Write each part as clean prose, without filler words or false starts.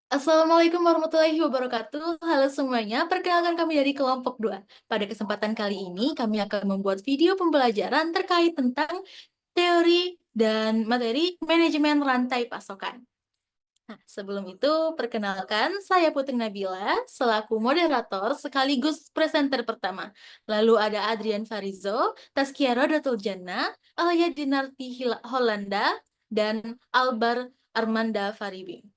Assalamualaikum warahmatullahi wabarakatuh. Halo semuanya, perkenalkan kami dari kelompok 2. Pada kesempatan kali ini, kami akan membuat video pembelajaran terkait tentang teori dan materi manajemen rantai pasokan. Nah, sebelum itu, perkenalkan, saya Putri Nabila, selaku moderator sekaligus presenter pertama. Lalu ada Adrian Farizo, Taskia Rodatul Jannah, Alia Dinarti Hollanda, dan Albar Armanda Faribi.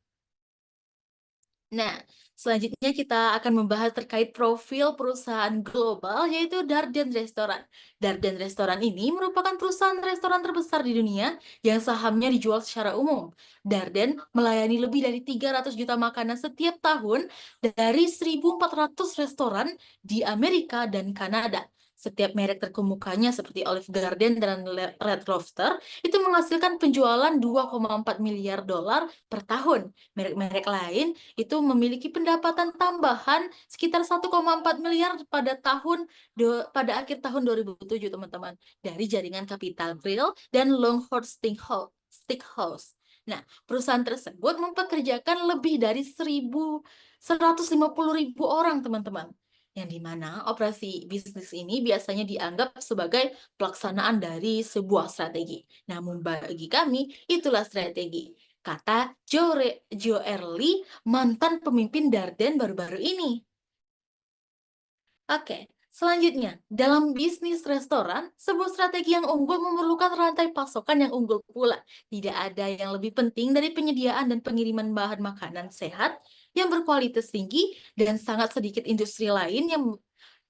Nah, selanjutnya kita akan membahas terkait profil perusahaan global, yaitu Darden Restoran. Darden Restoran ini merupakan perusahaan restoran terbesar di dunia yang sahamnya dijual secara umum. Darden melayani lebih dari 300 juta makanan setiap tahun dari 1.400 restoran di Amerika dan Kanada. Setiap merek terkemukanya seperti Olive Garden dan Red Lobster itu menghasilkan penjualan 2,4 miliar dolar per tahun. Merek-merek lain itu memiliki pendapatan tambahan sekitar 1,4 miliar pada akhir tahun 2007 teman-teman, dari jaringan Capital Grill dan Longhorn Steakhouse. Nah, perusahaan tersebut mempekerjakan lebih dari 150.000 orang teman-teman, yang dimana operasi bisnis ini biasanya dianggap sebagai pelaksanaan dari sebuah strategi. Namun bagi kami, itulah strategi, kata Joe Early, mantan pemimpin Darden baru-baru ini. Oke, selanjutnya, dalam bisnis restoran, sebuah strategi yang unggul memerlukan rantai pasokan yang unggul pula. Tidak ada yang lebih penting dari penyediaan dan pengiriman bahan makanan sehat yang berkualitas tinggi, dan sangat sedikit industri lain yang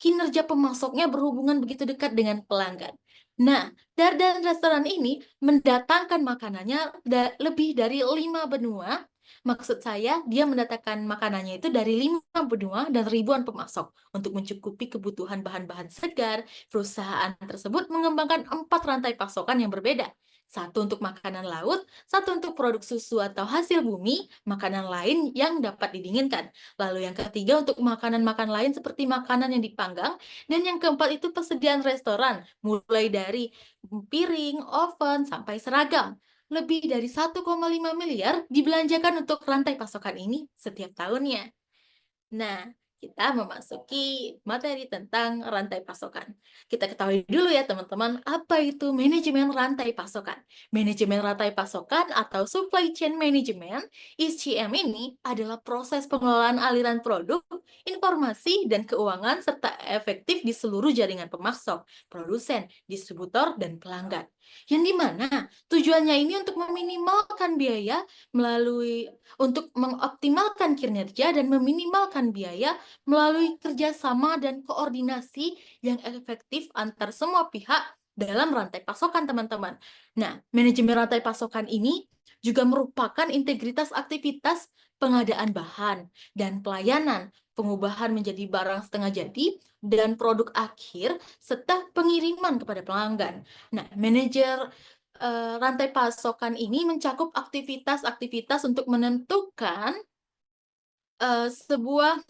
kinerja pemasoknya berhubungan begitu dekat dengan pelanggan. Nah, Darden restoran ini mendatangkan makanannya lebih dari 5 benua. Maksud saya, dia mendatangkan makanannya itu dari 5 benua dan ribuan pemasok. Untuk mencukupi kebutuhan bahan-bahan segar, perusahaan tersebut mengembangkan 4 rantai pasokan yang berbeda. Satu untuk makanan laut, satu untuk produk susu atau hasil bumi, makanan lain yang dapat didinginkan. Lalu yang ketiga untuk makanan-makanan lain seperti makanan yang dipanggang, dan yang keempat itu persediaan restoran, mulai dari piring, oven, sampai seragam. Lebih dari 1,5 miliar dibelanjakan untuk rantai pasokan ini setiap tahunnya. Nah, kita memasuki materi tentang rantai pasokan. Kita ketahui dulu ya teman-teman, apa itu manajemen rantai pasokan. Manajemen rantai pasokan atau supply chain management, SCM ini adalah proses pengelolaan aliran produk, informasi, dan keuangan serta efektif di seluruh jaringan pemasok, produsen, distributor, dan pelanggan. Yang dimana tujuannya ini untuk meminimalkan biaya untuk mengoptimalkan kinerja dan meminimalkan biaya melalui kerjasama dan koordinasi yang efektif antar semua pihak dalam rantai pasokan, teman-teman. Nah, manajemen rantai pasokan ini juga merupakan integritas aktivitas pengadaan bahan dan pelayanan, pengubahan menjadi barang setengah jadi, dan produk akhir, serta pengiriman kepada pelanggan. Nah, rantai pasokan ini mencakup aktivitas-aktivitas untuk menentukan sebuah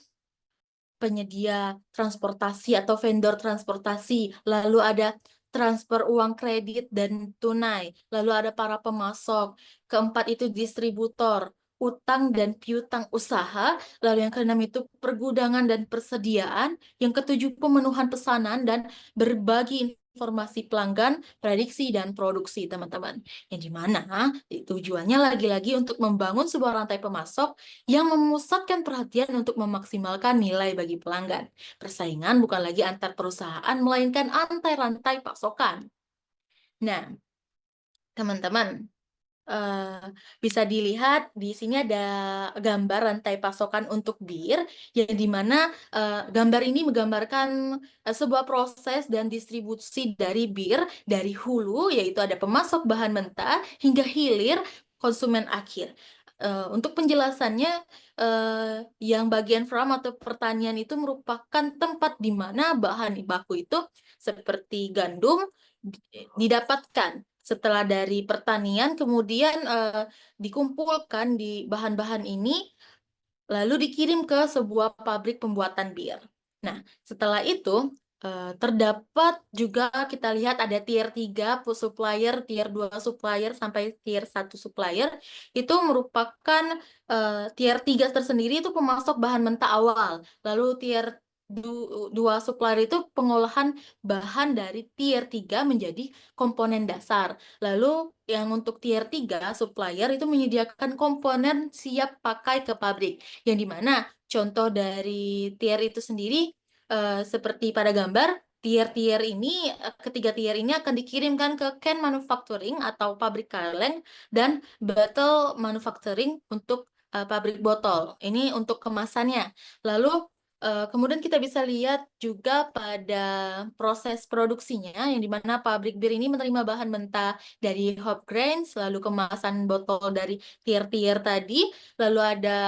penyedia transportasi atau vendor transportasi, lalu ada transfer uang kredit dan tunai, lalu ada para pemasok, keempat itu distributor, utang dan piutang usaha, lalu yang keenam itu pergudangan dan persediaan, yang ketujuh pemenuhan pesanan dan berbagi informasi pelanggan, prediksi, dan produksi, teman-teman. Yang dimana tujuannya lagi-lagi untuk membangun sebuah rantai pemasok yang memusatkan perhatian untuk memaksimalkan nilai bagi pelanggan. Persaingan bukan lagi antar perusahaan, melainkan antar rantai pasokan. Nah, teman-teman, eh, bisa dilihat di sini ada gambar rantai pasokan untuk bir, yang dimana gambar ini menggambarkan sebuah proses dan distribusi dari bir dari hulu, yaitu ada pemasok bahan mentah, hingga hilir konsumen akhir. Untuk penjelasannya, yang bagian farm atau pertanian itu merupakan tempat di mana bahan baku itu seperti gandum didapatkan setelah dari pertanian, kemudian dikumpulkan di bahan-bahan ini, lalu dikirim ke sebuah pabrik pembuatan bir. Nah, setelah itu Terdapat juga kita lihat ada tier 3 supplier, tier 2 supplier, sampai tier 1 supplier. Itu merupakan tier 3 tersendiri itu pemasok bahan mentah awal. Lalu tier 2 supplier itu pengolahan bahan dari tier 3 menjadi komponen dasar. Lalu yang untuk tier 3 supplier itu menyediakan komponen siap pakai ke pabrik. Yang dimana contoh dari tier itu sendiri seperti pada gambar, ketiga tier ini akan dikirimkan ke can manufacturing atau pabrik kaleng dan bottle manufacturing untuk pabrik botol. Ini untuk kemasannya. Lalu kemudian kita bisa lihat juga pada proses produksinya, yang dimana pabrik bir ini menerima bahan mentah dari hop grains, lalu kemasan botol dari tier-tier tadi, lalu ada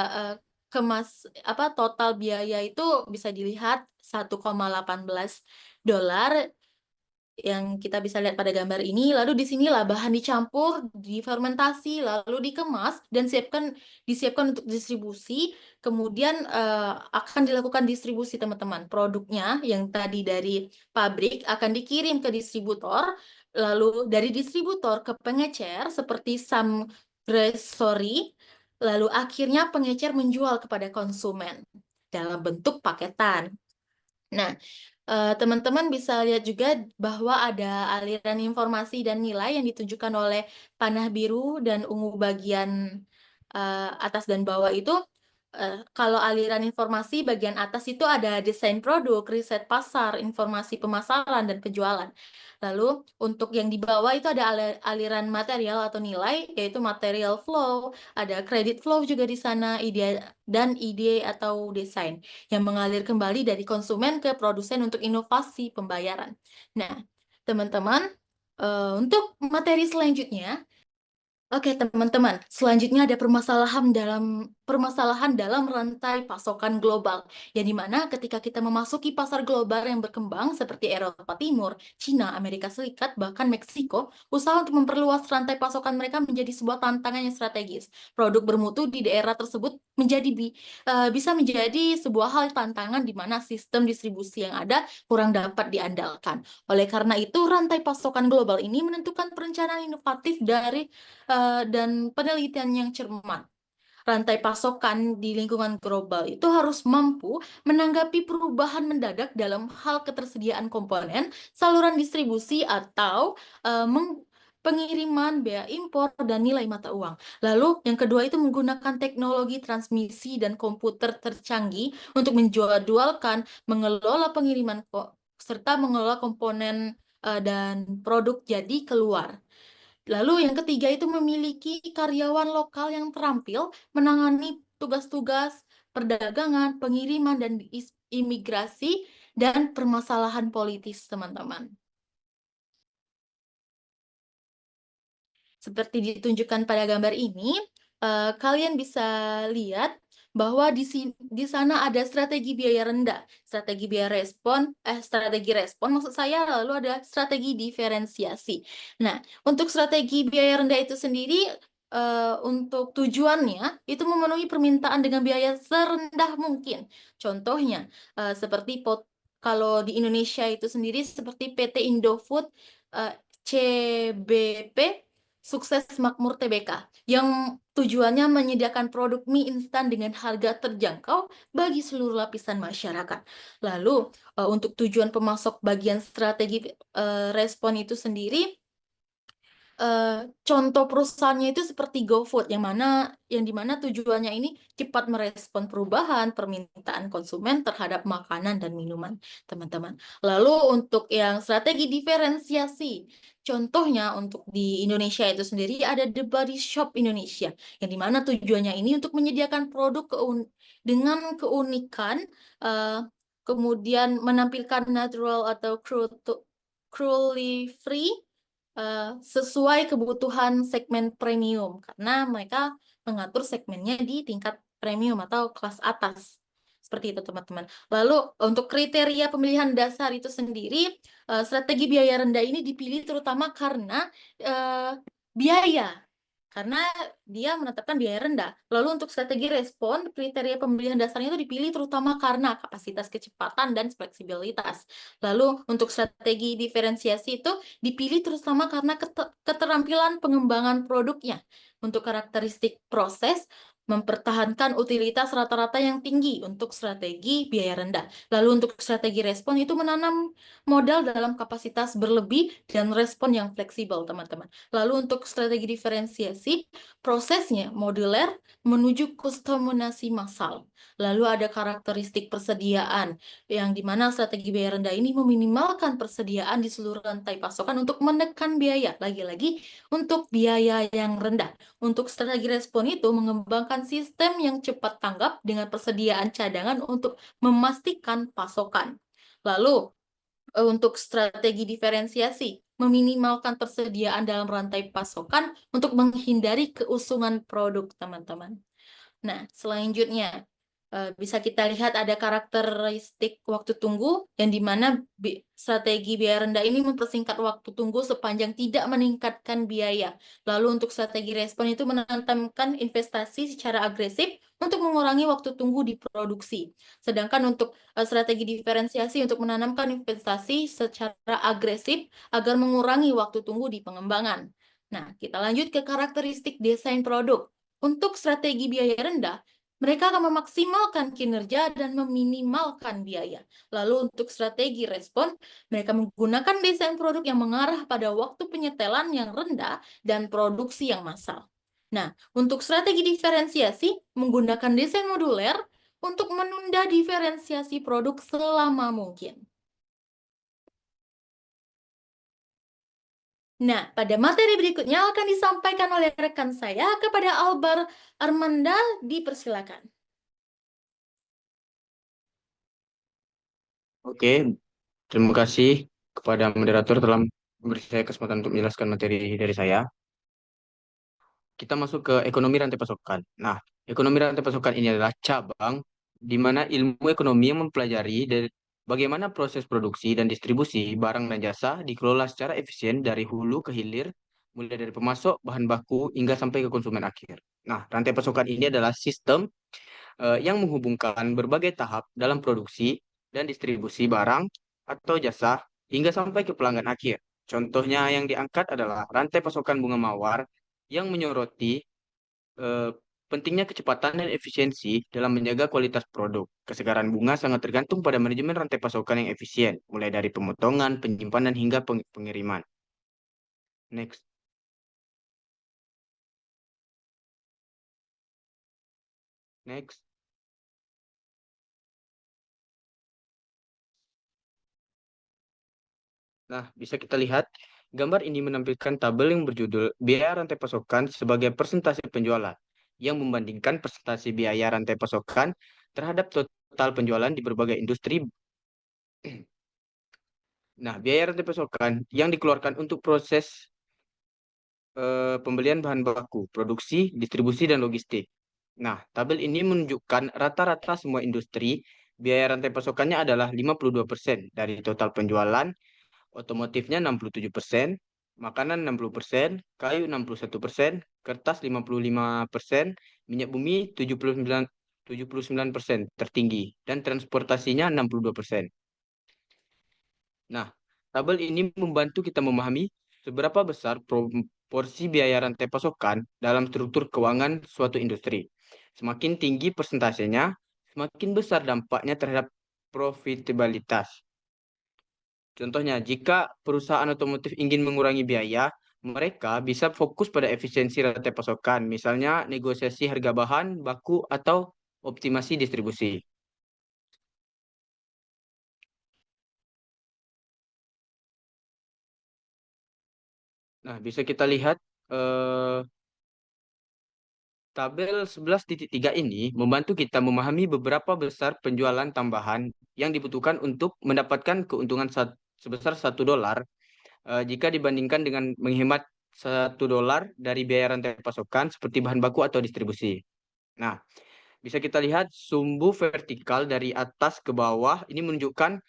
total biaya itu bisa dilihat 1,18 dolar yang kita bisa lihat pada gambar ini. Lalu di sinilah bahan dicampur, difermentasi, lalu dikemas dan disiapkan untuk distribusi. Kemudian akan dilakukan distribusi teman-teman. Produknya yang tadi dari pabrik akan dikirim ke distributor, lalu dari distributor ke pengecer seperti some grocery, lalu akhirnya pengecer menjual kepada konsumen dalam bentuk paketan. Nah, teman-teman bisa lihat juga bahwa ada aliran informasi dan nilai yang ditunjukkan oleh panah biru dan ungu bagian atas dan bawah itu. Kalau aliran informasi bagian atas itu ada desain produk, riset pasar, informasi pemasaran, dan penjualan. Lalu untuk yang di bawah itu ada aliran material atau nilai, yaitu material flow, ada credit flow juga di sana, ide atau desain yang mengalir kembali dari konsumen ke produsen untuk inovasi pembayaran. Nah, teman-teman, untuk materi selanjutnya, oke, teman-teman. Selanjutnya ada permasalahan dalam rantai pasokan global. Yang dimana ketika kita memasuki pasar global yang berkembang seperti Eropa Timur, Cina, Amerika Serikat, bahkan Meksiko, usaha untuk memperluas rantai pasokan mereka menjadi sebuah tantangan yang strategis. Produk bermutu di daerah tersebut bisa menjadi sebuah hal tantangan di mana sistem distribusi yang ada kurang dapat diandalkan. Oleh karena itu, rantai pasokan global ini menentukan perencanaan inovatif dan penelitian yang cermat. Rantai pasokan di lingkungan global itu harus mampu menanggapi perubahan mendadak dalam hal ketersediaan komponen, saluran distribusi, atau pengiriman, bea impor, dan nilai mata uang. Lalu yang kedua itu menggunakan teknologi transmisi dan komputer tercanggih untuk menjadwalkan, mengelola pengiriman, serta mengelola komponen dan produk jadi keluar. Lalu yang ketiga itu memiliki karyawan lokal yang terampil menangani tugas-tugas perdagangan, pengiriman, dan imigrasi, dan permasalahan politis, teman-teman. Seperti ditunjukkan pada gambar ini, kalian bisa lihat bahwa di sana ada strategi biaya rendah, strategi respon maksud saya, lalu ada strategi diferensiasi. Nah, untuk strategi biaya rendah itu sendiri, untuk tujuannya itu memenuhi permintaan dengan biaya serendah mungkin. Contohnya, seperti kalau di Indonesia itu sendiri seperti PT Indofood, CBP, Sukses Makmur Tbk, yang tujuannya menyediakan produk mie instan dengan harga terjangkau bagi seluruh lapisan masyarakat. Lalu, untuk tujuan pemasok bagian strategi respon itu sendiri, contoh perusahaannya itu seperti GoFood, yang dimana tujuannya ini cepat merespon perubahan permintaan konsumen terhadap makanan dan minuman, teman-teman. Lalu untuk yang strategi diferensiasi, contohnya untuk di Indonesia itu sendiri ada The Body Shop Indonesia, yang dimana tujuannya ini untuk menyediakan produk dengan keunikan, kemudian menampilkan natural atau cruelty free, sesuai kebutuhan segmen premium, karena mereka mengatur segmennya di tingkat premium atau kelas atas. Seperti itu, teman-teman. Lalu untuk kriteria pemilihan dasar itu sendiri, strategi biaya rendah ini dipilih terutama karena biaya karena dia menetapkan biaya rendah. Lalu untuk strategi respon, kriteria pembelian dasarnya itu dipilih terutama karena kapasitas kecepatan dan fleksibilitas. Lalu untuk strategi diferensiasi itu dipilih terutama karena keterampilan pengembangan produknya. Untuk karakteristik proses, mempertahankan utilitas rata-rata yang tinggi untuk strategi biaya rendah. Lalu untuk strategi respon itu menanam modal dalam kapasitas berlebih dan respon yang fleksibel, teman-teman. Lalu untuk strategi diferensiasi, prosesnya modular menuju kustomisasi massal. Lalu ada karakteristik persediaan, yang dimana strategi biaya rendah ini meminimalkan persediaan di seluruh rantai pasokan untuk menekan biaya. Lagi-lagi untuk biaya yang rendah. Untuk strategi respon itu mengembangkan sistem yang cepat tanggap dengan persediaan cadangan untuk memastikan pasokan. Lalu untuk strategi diferensiasi, meminimalkan persediaan dalam rantai pasokan untuk menghindari keusungan produk, teman-teman. Nah, selanjutnya bisa kita lihat ada karakteristik waktu tunggu yang dimana strategi biaya rendah ini mempersingkat waktu tunggu sepanjang tidak meningkatkan biaya. Lalu untuk strategi respon itu menanamkan investasi secara agresif untuk mengurangi waktu tunggu di produksi. Sedangkan untuk strategi diferensiasi untuk menanamkan investasi secara agresif agar mengurangi waktu tunggu di pengembangan. Nah, kita lanjut ke karakteristik desain produk. Untuk strategi biaya rendah, mereka akan memaksimalkan kinerja dan meminimalkan biaya. Lalu untuk strategi respon, mereka menggunakan desain produk yang mengarah pada waktu penyetelan yang rendah dan produksi yang massal. Nah, untuk strategi diferensiasi, menggunakan desain moduler untuk menunda diferensiasi produk selama mungkin. Nah, pada materi berikutnya akan disampaikan oleh rekan saya kepada Albar Armanda, dipersilakan. Oke, terima kasih kepada moderator telah memberi saya kesempatan untuk menjelaskan materi dari saya. Kita masuk ke ekonomi rantai pasokan. Nah, ekonomi rantai pasokan ini adalah cabang di mana ilmu ekonomi yang mempelajari dari bagaimana proses produksi dan distribusi barang dan jasa dikelola secara efisien dari hulu ke hilir, mulai dari pemasok, bahan baku, hingga sampai ke konsumen akhir. Nah, rantai pasokan ini adalah sistem yang menghubungkan berbagai tahap dalam produksi dan distribusi barang atau jasa hingga sampai ke pelanggan akhir. Contohnya yang diangkat adalah rantai pasokan bunga mawar yang menyoroti eh, pentingnya kecepatan dan efisiensi dalam menjaga kualitas produk. Kesegaran bunga sangat tergantung pada manajemen rantai pasokan yang efisien, mulai dari pemotongan, penyimpanan, hingga pengiriman. Next. Next. Nah, bisa kita lihat gambar ini menampilkan tabel yang berjudul biaya rantai pasokan sebagai persentase penjualan yang membandingkan persentase biaya rantai pasokan terhadap total penjualan di berbagai industri. Nah, biaya rantai pasokan yang dikeluarkan untuk proses pembelian bahan baku, produksi, distribusi, dan logistik. Nah, tabel ini menunjukkan rata-rata semua industri biaya rantai pasokannya adalah 52% dari total penjualan. Otomotifnya 67%, makanan 60%, kayu 61%, kertas 55%, minyak bumi 79% tertinggi, dan transportasinya 62%. Nah, tabel ini membantu kita memahami seberapa besar proporsi biaya rantai pasokan dalam struktur keuangan suatu industri. Semakin tinggi persentasenya, semakin besar dampaknya terhadap profitabilitas. Contohnya, jika perusahaan otomotif ingin mengurangi biaya, mereka bisa fokus pada efisiensi rantai pasokan, misalnya negosiasi harga bahan baku atau optimasi distribusi. Nah, bisa kita lihat tabel 11.3 ini membantu kita memahami beberapa besar penjualan tambahan yang dibutuhkan untuk mendapatkan keuntungan sebesar $1 jika dibandingkan dengan menghemat $1 dari biaya rantai pasokan seperti bahan baku atau distribusi. Nah, bisa kita lihat sumbu vertikal dari atas ke bawah ini menunjukkan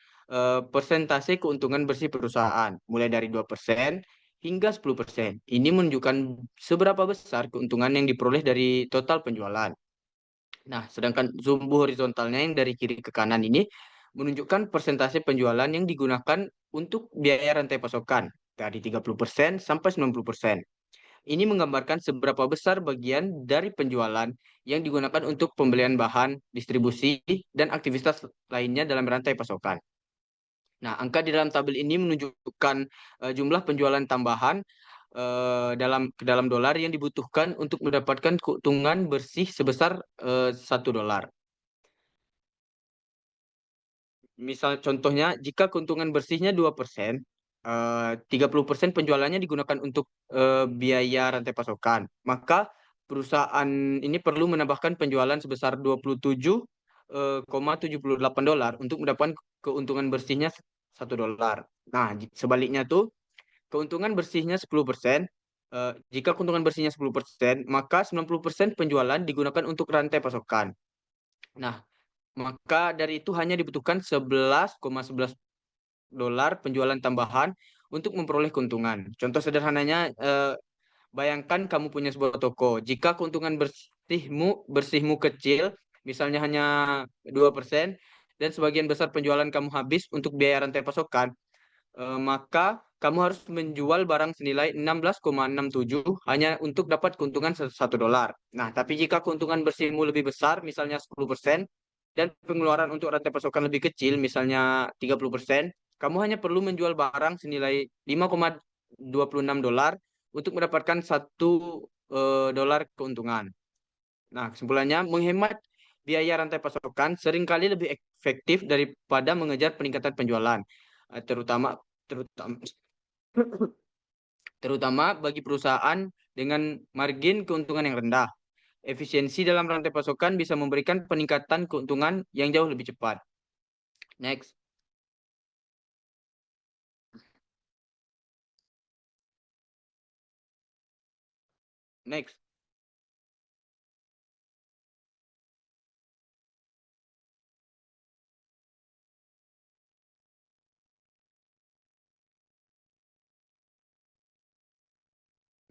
persentase keuntungan bersih perusahaan, mulai dari 2% hingga 10%. Ini menunjukkan seberapa besar keuntungan yang diperoleh dari total penjualan. Nah, sedangkan sumbu horizontalnya yang dari kiri ke kanan ini menunjukkan persentase penjualan yang digunakan untuk biaya rantai pasokan dari 30% sampai 90%. Ini menggambarkan seberapa besar bagian dari penjualan yang digunakan untuk pembelian bahan, distribusi, dan aktivitas lainnya dalam rantai pasokan. Nah, angka di dalam tabel ini menunjukkan jumlah penjualan tambahan ke dalam dolar yang dibutuhkan untuk mendapatkan keuntungan bersih sebesar $1. Misal contohnya, jika keuntungan bersihnya 2%, 30% penjualannya digunakan untuk biaya rantai pasokan. Maka perusahaan ini perlu menambahkan penjualan sebesar $27,78 untuk mendapatkan keuntungan bersihnya $1. Nah, sebaliknya tuh, keuntungan bersihnya 10%, jika keuntungan bersihnya 10%, maka 90% penjualan digunakan untuk rantai pasokan. Nah, maka dari itu hanya dibutuhkan $11,11 penjualan tambahan untuk memperoleh keuntungan. Contoh sederhananya, bayangkan kamu punya sebuah toko. Jika keuntungan bersihmu kecil, misalnya hanya 2%, dan sebagian besar penjualan kamu habis untuk biaya rantai pasokan, maka kamu harus menjual barang senilai 16,67 hanya untuk dapat keuntungan $1. Nah, tapi jika keuntungan bersihmu lebih besar, misalnya 10%, dan pengeluaran untuk rantai pasokan lebih kecil, misalnya 30%, kamu hanya perlu menjual barang senilai $5,26 untuk mendapatkan $1 keuntungan. Nah, kesimpulannya, menghemat biaya rantai pasokan seringkali lebih efektif daripada mengejar peningkatan penjualan, terutama terutama terutama bagi perusahaan dengan margin keuntungan yang rendah. Efisiensi dalam rantai pasokan bisa memberikan peningkatan keuntungan yang jauh lebih cepat. Next. Next.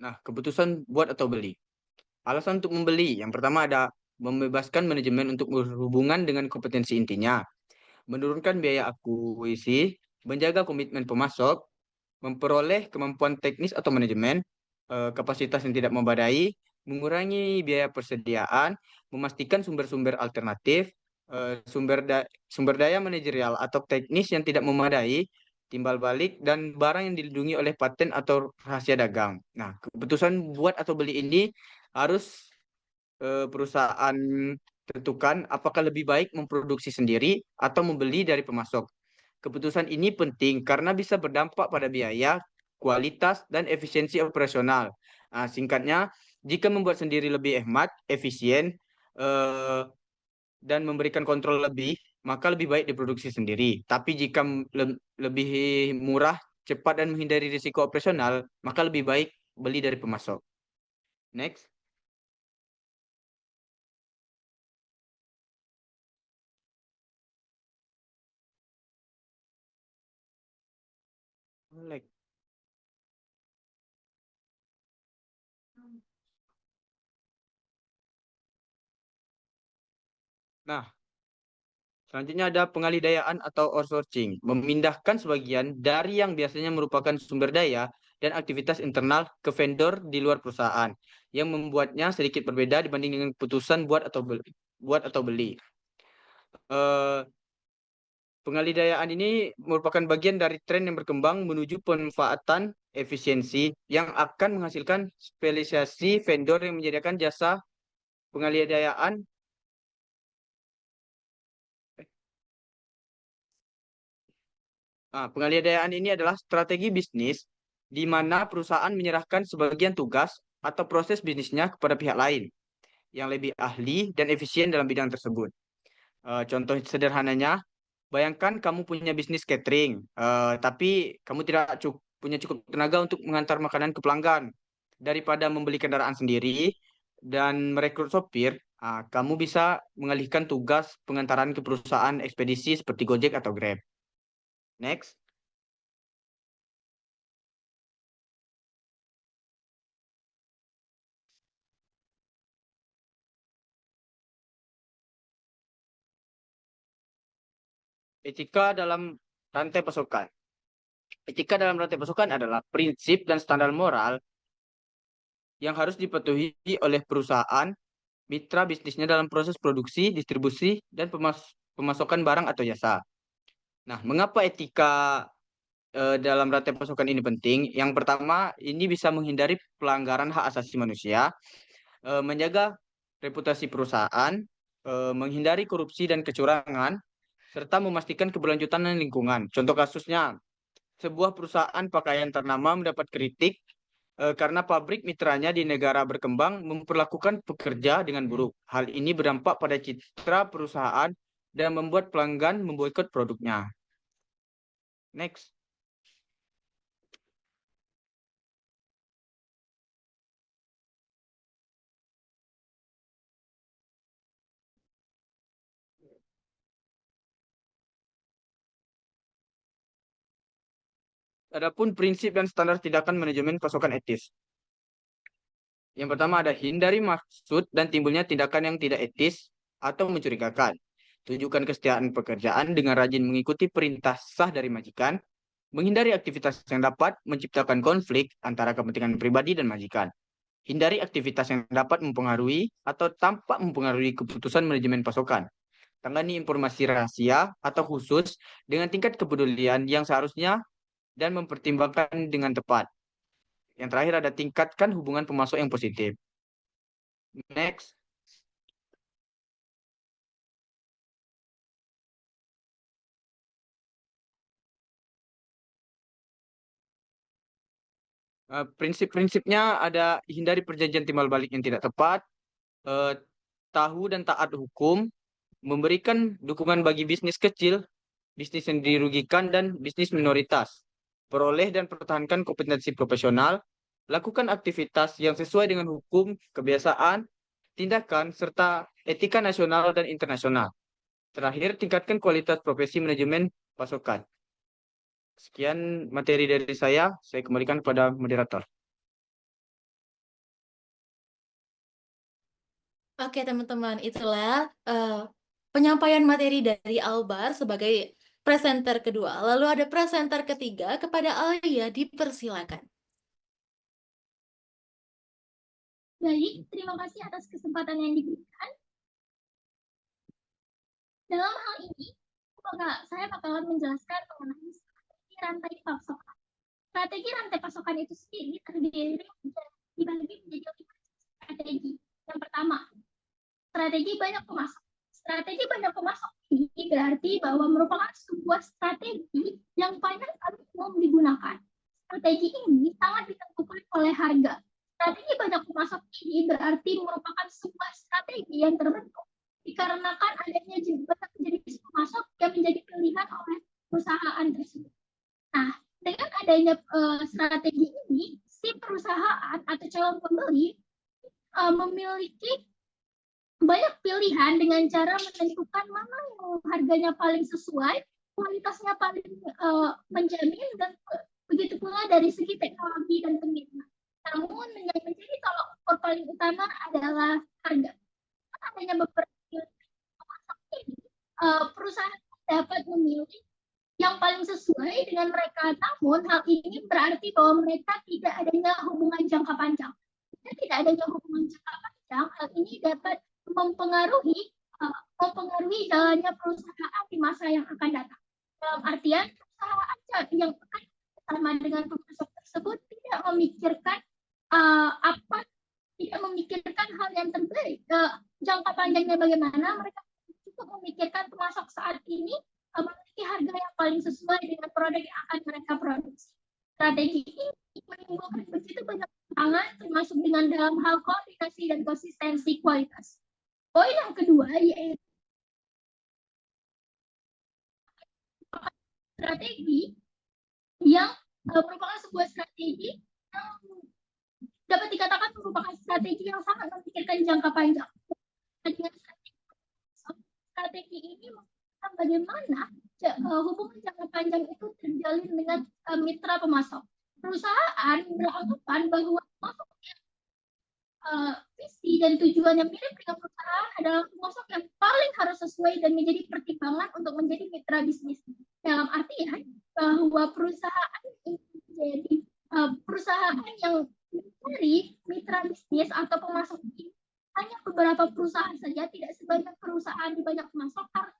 Nah, keputusan buat atau beli. Alasan untuk membeli, yang pertama ada membebaskan manajemen untuk berhubungan dengan kompetensi intinya, menurunkan biaya akuisisi, menjaga komitmen pemasok, memperoleh kemampuan teknis atau manajemen, kapasitas yang tidak memadai, mengurangi biaya persediaan, memastikan sumber-sumber alternatif, sumber daya manajerial atau teknis yang tidak memadai, timbal balik, dan barang yang dilindungi oleh paten atau rahasia dagang. Nah, keputusan buat atau beli ini harus perusahaan tentukan apakah lebih baik memproduksi sendiri atau membeli dari pemasok. Keputusan ini penting karena bisa berdampak pada biaya, kualitas, dan efisiensi operasional. Nah, singkatnya, jika membuat sendiri lebih hemat, efisien, eh, dan memberikan kontrol lebih, maka lebih baik diproduksi sendiri. Tapi jika lebih murah, cepat, dan menghindari risiko operasional, maka lebih baik beli dari pemasok. Next. Like. Nah, selanjutnya ada pengalihdayan atau outsourcing, memindahkan sebagian dari yang biasanya merupakan sumber daya dan aktivitas internal ke vendor di luar perusahaan, yang membuatnya sedikit berbeda dibanding dengan keputusan buat atau beli. Eh, Pengalihdayan ini merupakan bagian dari tren yang berkembang menuju pemanfaatan efisiensi yang akan menghasilkan spesialisasi vendor yang menyediakan jasa pengalihdayan. Pengalihdayan ini adalah strategi bisnis di mana perusahaan menyerahkan sebagian tugas atau proses bisnisnya kepada pihak lain yang lebih ahli dan efisien dalam bidang tersebut. Contoh sederhananya, bayangkan kamu punya bisnis catering, tapi kamu tidak punya cukup tenaga untuk mengantar makanan ke pelanggan. Daripada membeli kendaraan sendiri dan merekrut sopir, kamu bisa mengalihkan tugas pengantaran ke perusahaan ekspedisi seperti Gojek atau Grab. Next. Etika dalam rantai pasokan. Etika dalam rantai pasokan adalah prinsip dan standar moral yang harus dipatuhi oleh perusahaan, mitra bisnisnya dalam proses produksi, distribusi, dan pemasokan barang atau jasa. Nah, mengapa etika dalam rantai pasokan ini penting? Yang pertama, ini bisa menghindari pelanggaran hak asasi manusia, menjaga reputasi perusahaan, menghindari korupsi dan kecurangan, serta memastikan keberlanjutan lingkungan. Contoh kasusnya, sebuah perusahaan pakaian ternama mendapat kritik karena pabrik mitranya di negara berkembang memperlakukan pekerja dengan buruk. Hal ini berdampak pada citra perusahaan dan membuat pelanggan memboikot produknya. Next. Adapun prinsip dan standar tindakan manajemen pasokan etis. Yang pertama ada hindari maksud dan timbulnya tindakan yang tidak etis atau mencurigakan. Tunjukkan kesetiaan pekerjaan dengan rajin mengikuti perintah sah dari majikan. Menghindari aktivitas yang dapat menciptakan konflik antara kepentingan pribadi dan majikan. Hindari aktivitas yang dapat mempengaruhi atau tampak mempengaruhi keputusan manajemen pasokan. Tangani informasi rahasia atau khusus dengan tingkat kepedulian yang seharusnya dan mempertimbangkan dengan tepat. Yang terakhir ada tingkatkan hubungan pemasok yang positif. Next. Prinsip-prinsipnya ada hindari perjanjian timbal balik yang tidak tepat, eh, tahu dan taat hukum, memberikan dukungan bagi bisnis kecil, bisnis yang dirugikan, dan bisnis minoritas. Peroleh dan pertahankan kompetensi profesional, lakukan aktivitas yang sesuai dengan hukum, kebiasaan, tindakan, serta etika nasional dan internasional. Terakhir, tingkatkan kualitas profesi manajemen pasokan. Sekian materi dari saya kembalikan kepada moderator. Oke, teman-teman, itulah penyampaian materi dari Albar sebagai presenter kedua. Lalu ada presenter ketiga, kepada Alia dipersilakan. Baik, terima kasih atas kesempatan yang diberikan. Dalam hal ini, saya bakalan menjelaskan mengenai strategi rantai pasokan. Strategi rantai pasokan itu sendiri terdiri dibagi menjadi 5 strategi. Yang pertama, strategi banyak pemasok. Strategi banyak pemasok ini berarti bahwa merupakan sebuah strategi yang paling umum digunakan. Strategi ini sangat ditentukan oleh harga. Strategi banyak pemasok ini berarti merupakan sebuah strategi yang terbentuk dikarenakan adanya banyak jenis pemasok yang menjadi pilihan oleh perusahaan tersebut. Nah, dengan adanya strategi ini, si perusahaan atau calon pembeli memiliki banyak pilihan dengan cara menentukan mana yang harganya paling sesuai, kualitasnya paling menjamin, dan begitu pula dari segi teknologi dan pengiriman. Namun yang menjadi tolak ukur paling utama adalah harga. Adanya beberapa perusahaan dapat memilih yang paling sesuai dengan mereka. Namun hal ini berarti bahwa mereka tidak adanya hubungan jangka panjang. Tidak adanya hubungan jangka panjang, hal ini dapat mempengaruhi jalannya perusahaan di masa yang akan datang. Dalam artian perusahaan yang akan bersama dengan pemasok tersebut tidak memikirkan tidak memikirkan hal yang terbaik. Jangka panjangnya bagaimana, mereka cukup memikirkan pemasok saat ini memiliki harga yang paling sesuai dengan produk yang akan mereka produksi. Strategi ini menimbulkan begitu banyak tantangan, termasuk dengan dalam hal koordinasi dan konsistensi kualitas. Poin yang kedua yaitu strategi yang merupakan sebuah strategi yang dapat dikatakan merupakan strategi yang sangat memikirkan jangka panjang. Dengan strategi ini menunjukkan bagaimana hubungan jangka panjang itu terjalin dengan mitra pemasok. Perusahaan beranggapan bahwa visi dan tujuan yang mirip dengan perusahaan adalah pemasok yang paling harus sesuai dan menjadi pertimbangan untuk menjadi mitra bisnis. Dalam artian bahwa perusahaan ini menjadi perusahaan yang mencari mitra bisnis atau pemasok ini hanya beberapa perusahaan saja, tidak sebanyak perusahaan di banyak pemasok, karena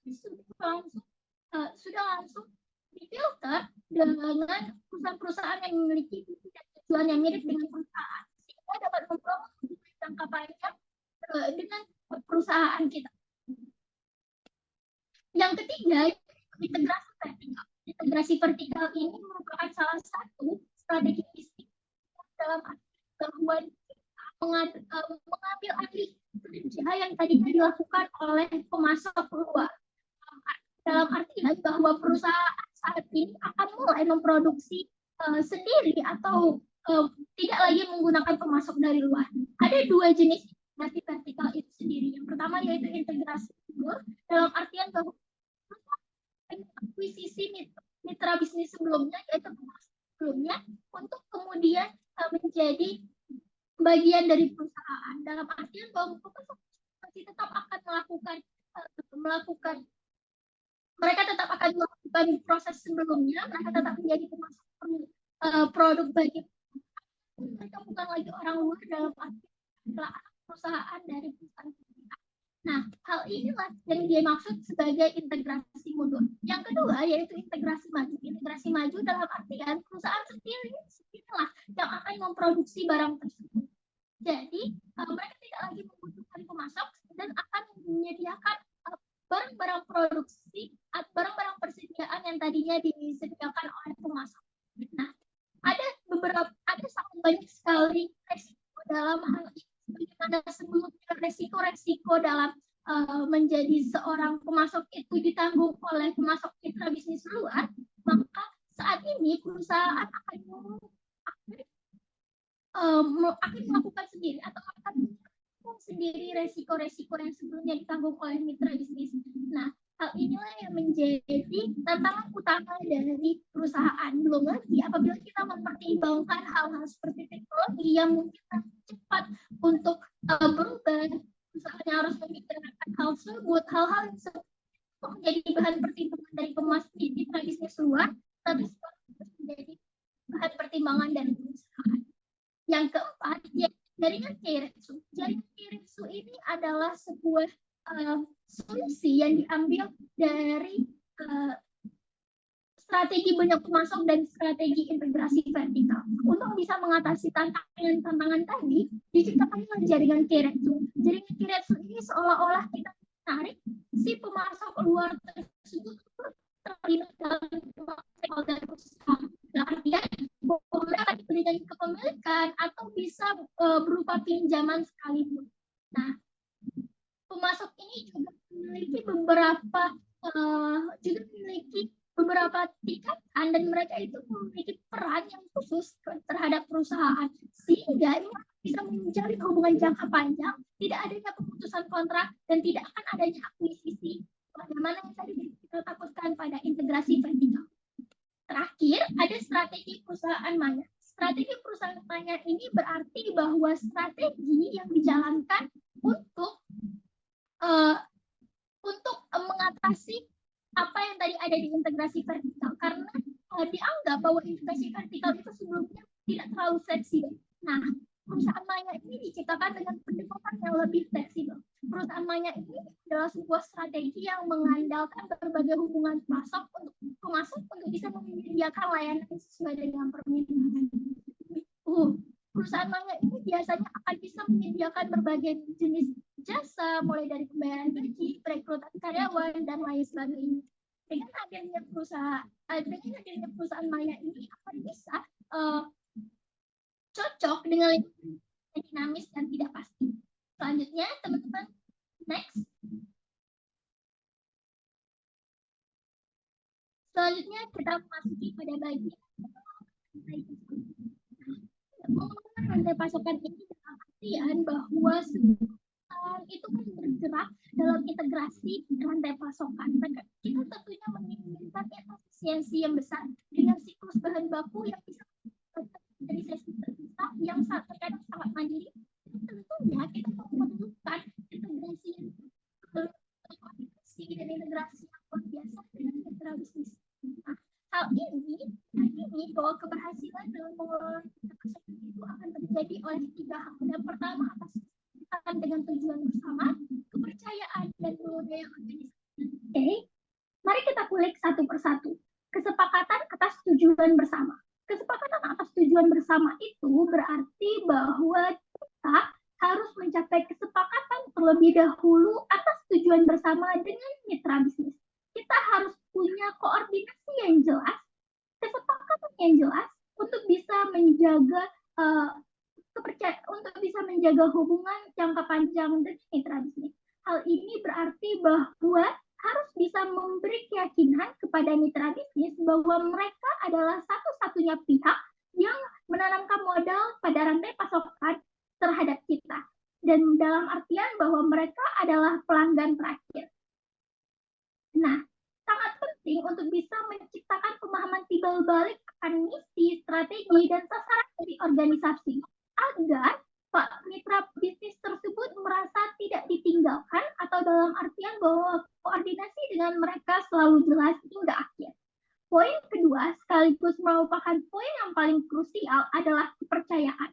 sudah langsung difilter dengan perusahaan-perusahaan yang memiliki visi dan tujuan yang mirip dengan perusahaan, sehingga dapat membangun jangka panjang dengan perusahaan kita. Yang ketiga, integrasi vertikal. Integrasi vertikal ini merupakan salah satu strategi bisnis dalam arti bahwa mengambil alih kerja yang tadinya dilakukan oleh pemasok luar. Dalam artian bahwa perusahaan saat ini akan mulai memproduksi sendiri atau tidak lagi menggunakan pemasok dari luar. Ada dua jenis integrasi vertikal itu sendiri. Yang pertama yaitu integrasi figur, dalam artian bahwa akuisisi mitra bisnis sebelumnya, yaitu pemasok sebelumnya, untuk kemudian menjadi bagian dari perusahaan. Dalam artian bahwa pemasok masih tetap akan mereka tetap akan melakukan proses sebelumnya, mereka tetap menjadi pemasok produk bagi mereka, bukan lagi orang luar dalam arti perusahaan dari perusahaan kita. Nah, hal inilah yang dimaksud sebagai integrasi mundur. Yang kedua yaitu integrasi maju. Integrasi maju dalam artian perusahaan sendirilah yang akan memproduksi barang tersebut. Jadi mereka tidak lagi membutuhkan pemasok dan akan menyediakan barang-barang produksi, barang-barang persediaan yang tadinya disediakan oleh pemasok. Nah, ada sangat banyak sekali resiko dalam hal ini. Bagaimana sebelumnya resiko-resiko dalam menjadi seorang pemasok itu ditanggung oleh pemasok mitra bisnis luar, maka saat ini perusahaan akan melakukan sendiri atau akan sendiri resiko-resiko yang sebelumnya ditanggung oleh mitra bisnis. Nah, hal inilah yang menjadi tantangan utama dari perusahaan. Belum lagi apabila kita mempertimbangkan hal-hal seperti teknologi yang mungkin cepat untuk berubah, perusahaan harus memikirkan hal tersebut, hal-hal yang menjadi bahan pertimbangan dari mitra bisnis luar, tapi harus menjadi bahan pertimbangan dari perusahaan. Yang keempat, jaringan keiretsu. Jaringan keiretsu ini adalah sebuah solusi yang diambil dari strategi banyak pemasok dan strategi integrasi vertikal. Untuk bisa mengatasi tantangan tadi, diciptakanlah jaringan keiretsu. Jaringan keiretsu ini seolah-olah kita menarik si pemasok luar tersebut terlibat dalam stakeholder perusahaan. Nah, artinya bahwa mereka diberikan kepemilikan atau bisa berupa pinjaman sekalipun. Nah, pemasok ini juga memiliki beberapa tingkatan dan mereka itu memiliki peran yang khusus terhadap perusahaan, sehingga ini bisa menjalin hubungan jangka panjang, tidak adanya pemutusan kontrak dan tidak akan adanya akuisisi, bagaimana yang tadi kita takutkan pada integrasi vertikal. Terakhir, ada strategi perusahaan maya. Strategi perusahaan maya ini berarti bahwa strategi yang dijalankan untuk mengatasi apa yang tadi ada di integrasi vertikal, karena dianggap bahwa integrasi vertikal itu sebelumnya tidak terlalu fleksibel. Nah, perusahaan maya ini diciptakan dengan pendekatan yang lebih fleksibel. Perusahaan maya ini adalah sebuah strategi yang mengandalkan berbagai hubungan pemasok untuk bisa menyediakan layanan sesuai dengan permintaan. Perusahaan maya ini biasanya akan bisa menyediakan berbagai jenis jasa, mulai dari pembayaran gaji, perekrutan karyawan, dan lain sebagainya. Dengan adanya perusahaan maya ini akan bisa cocok dengan lingkungan dinamis dan tidak pasti. Selanjutnya, teman-teman, next. Selanjutnya kita masuki pada bagian rantai pasokan ini dalam artian bahwa itu kan bergerak dalam integrasi rantai pasokan. Kita tentunya menginginkan efisiensi yang besar dengan siklus bahan baku yang bisa dari sesi terpisah yang terkadang sangat mandiri. Tentu ini bahwa keberhasilan dalam mengelola rantai pasokan itu akan terjadi oleh 3 hal. Yang pertama akan dengan tujuan bersama, kepercayaan dan budaya organisasi. Oke, mari kita kulik satu persatu. Kesepakatan atas tujuan bersama. Kesepakatan atas tujuan bersama itu berarti bahwa kita harus mencapai kesepakatan terlebih dahulu atas tujuan bersama dengan mitra bisnis. Kita harus punya koordinasi yang jelas, kesepakatan yang jelas untuk bisa menjaga untuk bisa menjaga hubungan jangka panjang dengan mitra bisnis. Hal ini berarti bahwa harus bisa memberi keyakinan kepada mitra bisnis bahwa mereka adalah satu-satunya pihak yang menanamkan modal pada rantai pasokan terhadap kita. Dan dalam artian bahwa mereka adalah pelanggan terakhir. Nah, sangat penting untuk bisa menciptakan pemahaman timbal balik akan misi, strategi, dan sasaran dari organisasi agar mitra bisnis tersebut merasa tidak ditinggalkan atau dalam artian bahwa koordinasi dengan mereka selalu jelas hingga akhir. Poin kedua sekaligus merupakan poin yang paling krusial adalah kepercayaan.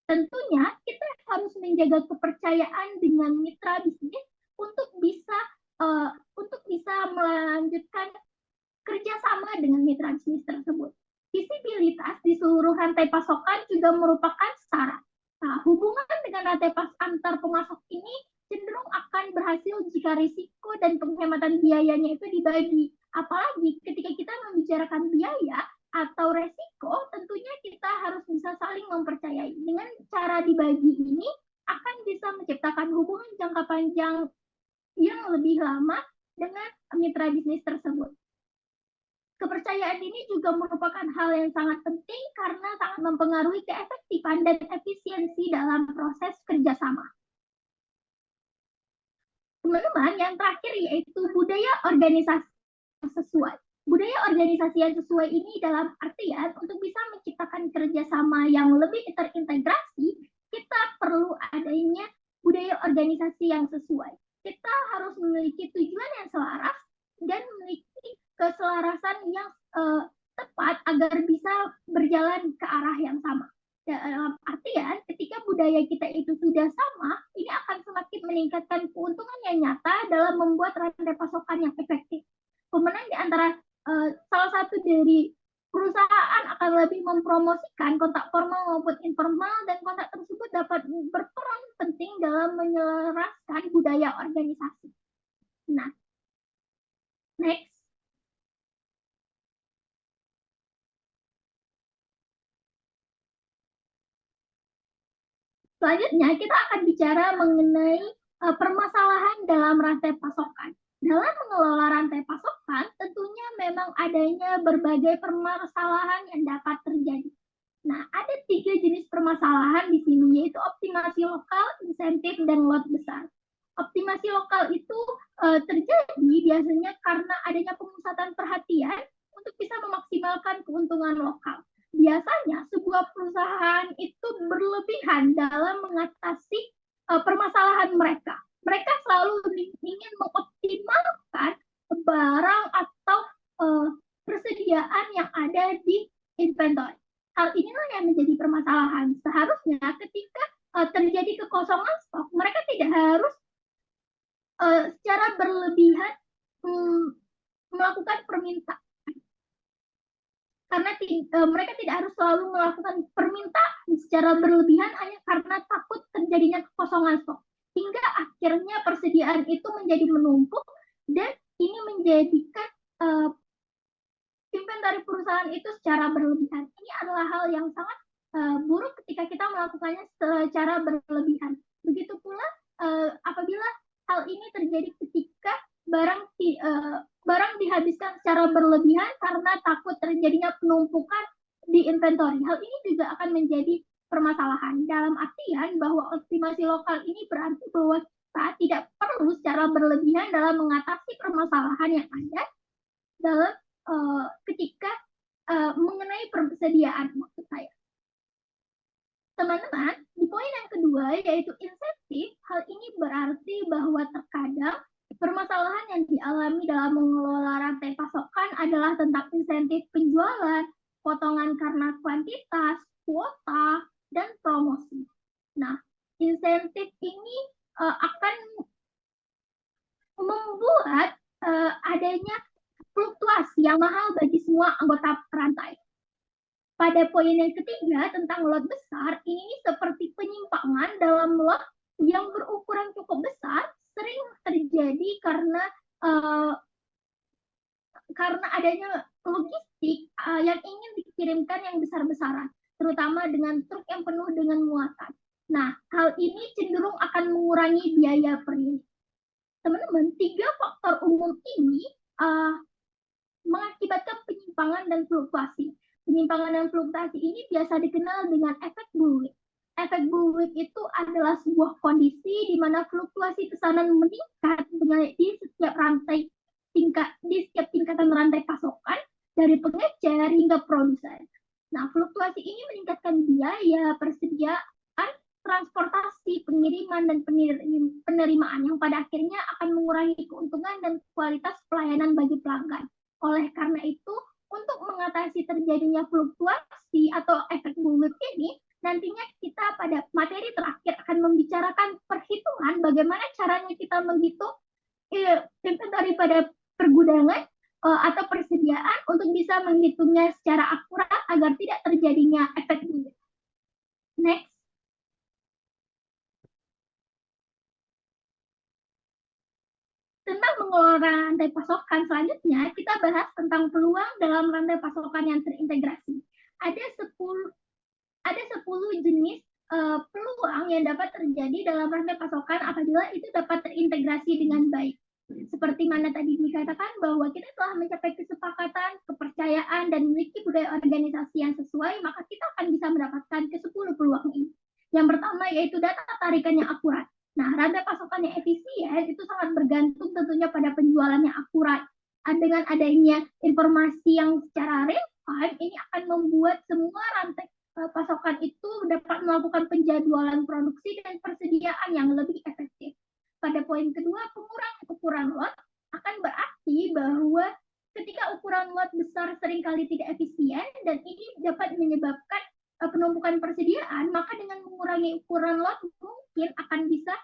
Tentunya kita harus menjaga kepercayaan dengan mitra bisnis untuk bisa melanjutkan kerjasama dengan mitra bisnis tersebut. Visibilitas di seluruh rantai pasokan juga merupakan syarat. Nah, hubungan dengan rantai antar pemasok ini cenderung akan berhasil jika risiko dan penghematan biayanya itu dibagi. Apalagi ketika kita membicarakan biaya atau resiko, tentunya kita harus bisa saling mempercayai. Dengan cara dibagi ini akan bisa menciptakan hubungan jangka panjang yang lebih lama dengan mitra bisnis tersebut. Kepercayaan ini juga merupakan hal yang sangat penting karena sangat mempengaruhi keefektifan dan efisiensi dalam proses kerjasama. Teman-teman, yang terakhir yaitu budaya organisasi yang sesuai. Budaya organisasi yang sesuai ini dalam artian untuk bisa menciptakan kerjasama yang lebih terintegrasi, kita perlu adanya budaya organisasi yang sesuai. Kita harus memiliki tujuan yang selaras dan memiliki keselarasan yang tepat agar bisa berjalan ke arah yang sama. Dalam artian, ketika budaya kita itu sudah sama, ini akan semakin meningkatkan keuntungan yang nyata dalam membuat rantai pasokan yang efektif. Pemenang di antara salah satu dari perusahaan akan lebih mempromosikan kontak formal maupun informal, dan kontak tersebut dapat berperan penting dalam menyelaraskan budaya organisasi. Nah, next. Selanjutnya, kita akan bicara mengenai permasalahan dalam rantai pasokan. Dalam mengelola rantai pasokan, tentunya memang adanya berbagai permasalahan yang dapat terjadi. Nah, ada 3 jenis permasalahan di sini, yaitu optimasi lokal, insentif, dan lot besar. Optimasi lokal itu terjadi biasanya karena adanya pemusatan perhatian untuk bisa memaksimalkan keuntungan lokal. Biasanya sebuah perusahaan itu berlebihan dalam mengatasi permasalahan mereka. Mereka selalu ingin mengoptimalkan barang atau persediaan yang ada di inventory. Hal inilah yang menjadi permasalahan. Seharusnya ketika terjadi kekosongan stok, mereka tidak harus secara berlebihan melakukan permintaan. Karena mereka tidak harus selalu melakukan permintaan secara berlebihan hanya karena takut terjadinya kekosongan stok. Hingga akhirnya persediaan itu menjadi menumpuk dan ini menjadikan inventory perusahaan itu secara berlebihan. Ini adalah hal yang sangat buruk ketika kita melakukannya secara berlebihan. Begitu pula apabila hal ini terjadi ketika barang dihabiskan secara berlebihan karena takut terjadinya penumpukan di inventory. Hal ini juga akan menjadi permasalahan. Dalam artian bahwa optimasi lokal ini berarti bahwa kita tidak perlu secara berlebihan dalam mengatasi permasalahan yang ada dalam ketika mengenai persediaan, maksud saya. Teman-teman, di poin yang kedua yaitu insentif, hal ini berarti bahwa terkadang permasalahan yang dialami dalam mengelola rantai pasokan adalah tentang insentif penjualan, potongan karena kuantitas, kuota, dan promosi. Nah, insentif ini akan membuat adanya fluktuasi yang mahal bagi semua anggota rantai. Pada poin yang ketiga tentang lot besar, ini seperti penyimpangan dalam lot yang berukuran cukup besar sering terjadi karena adanya logistik yang ingin dikirimkan yang besar-besaran, terutama dengan truk yang penuh dengan muatan. Nah, hal ini cenderung akan mengurangi biaya per unit. Teman-teman, 3 faktor umum ini mengakibatkan penyimpangan dan fluktuasi. Penyimpangan dan fluktuasi ini biasa dikenal dengan efek bullwhip. Efek bullwhip itu adalah sebuah kondisi di mana fluktuasi pesanan meningkat di setiap tingkatan rantai pasokan dari pengecer hingga produsen. Nah, fluktuasi ini meningkatkan biaya persediaan, transportasi, pengiriman, dan penerimaan yang pada akhirnya akan mengurangi keuntungan dan kualitas pelayanan bagi pelanggan. Oleh karena itu, untuk mengatasi terjadinya fluktuasi atau efek bullwhip ini, nantinya kita pada materi terakhir akan membicarakan perhitungan bagaimana caranya kita menghitung inventory pada pergudangan atau persediaan untuk bisa menghitungnya secara akurat agar tidak terjadinya efek bullwhip. Next. Tentang mengelola rantai pasokan selanjutnya, kita bahas tentang peluang dalam rantai pasokan yang terintegrasi. Ada 10 jenis peluang yang dapat terjadi dalam rantai pasokan apabila itu dapat terintegrasi dengan baik. Seperti mana tadi dikatakan bahwa kita telah mencapai kesepakatan, kepercayaan, dan memiliki budaya organisasi yang sesuai, maka kita akan bisa mendapatkan ke-10 peluang ini. Yang pertama yaitu data tarikan yang akurat. Nah, rantai pasokan yang efisien itu sangat bergantung tentunya pada penjualan yang akurat. Dengan adanya informasi yang secara real time, ini akan membuat semua rantai pasokan itu dapat melakukan penjadwalan produksi dan persediaan yang lebih efektif. Pada poin kedua, pengurangan ukuran lot akan berarti bahwa ketika ukuran lot besar seringkali tidak efisien dan ini dapat menyebabkan penumpukan persediaan, maka dengan mengurangi ukuran lot mungkin akan bisa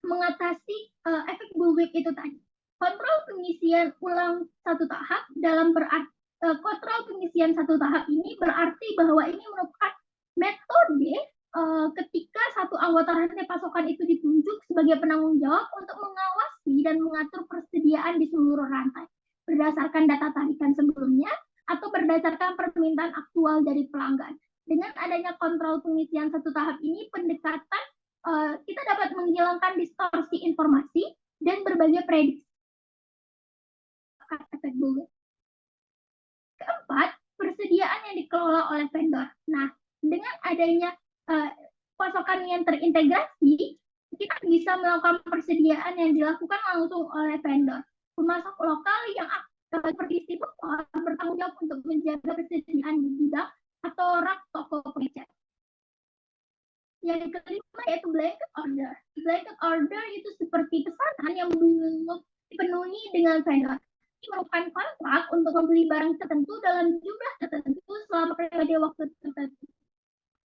mengatasi efek bullwhip itu tadi. Kontrol pengisian ulang satu tahap kontrol pengisian satu tahap ini berarti bahwa ini merupakan metode ketika satu anggota rantai pasokan itu ditunjuk sebagai penanggung jawab untuk mengawasi dan mengatur persediaan di seluruh rantai berdasarkan data tarikan sebelumnya atau berdasarkan permintaan aktual dari pelanggan. Dengan adanya kontrol pengisian satu tahap ini, pendekatan kita dapat menghilangkan distorsi informasi dan berbagai prediksi. Keempat, persediaan yang dikelola oleh vendor. Nah, dengan adanya pasokan yang terintegrasi, kita bisa melakukan persediaan yang dilakukan langsung oleh vendor. Pemasok lokal yang seperti distributor bertanggung jawab untuk menjaga persediaan di gudang atau rak toko pengecer. Yang kelima yaitu blanket order. Blanket order itu seperti pesanan yang belum dipenuhi dengan vendor. Ini merupakan kontrak untuk membeli barang tertentu dalam jumlah tertentu selama periode waktu tertentu.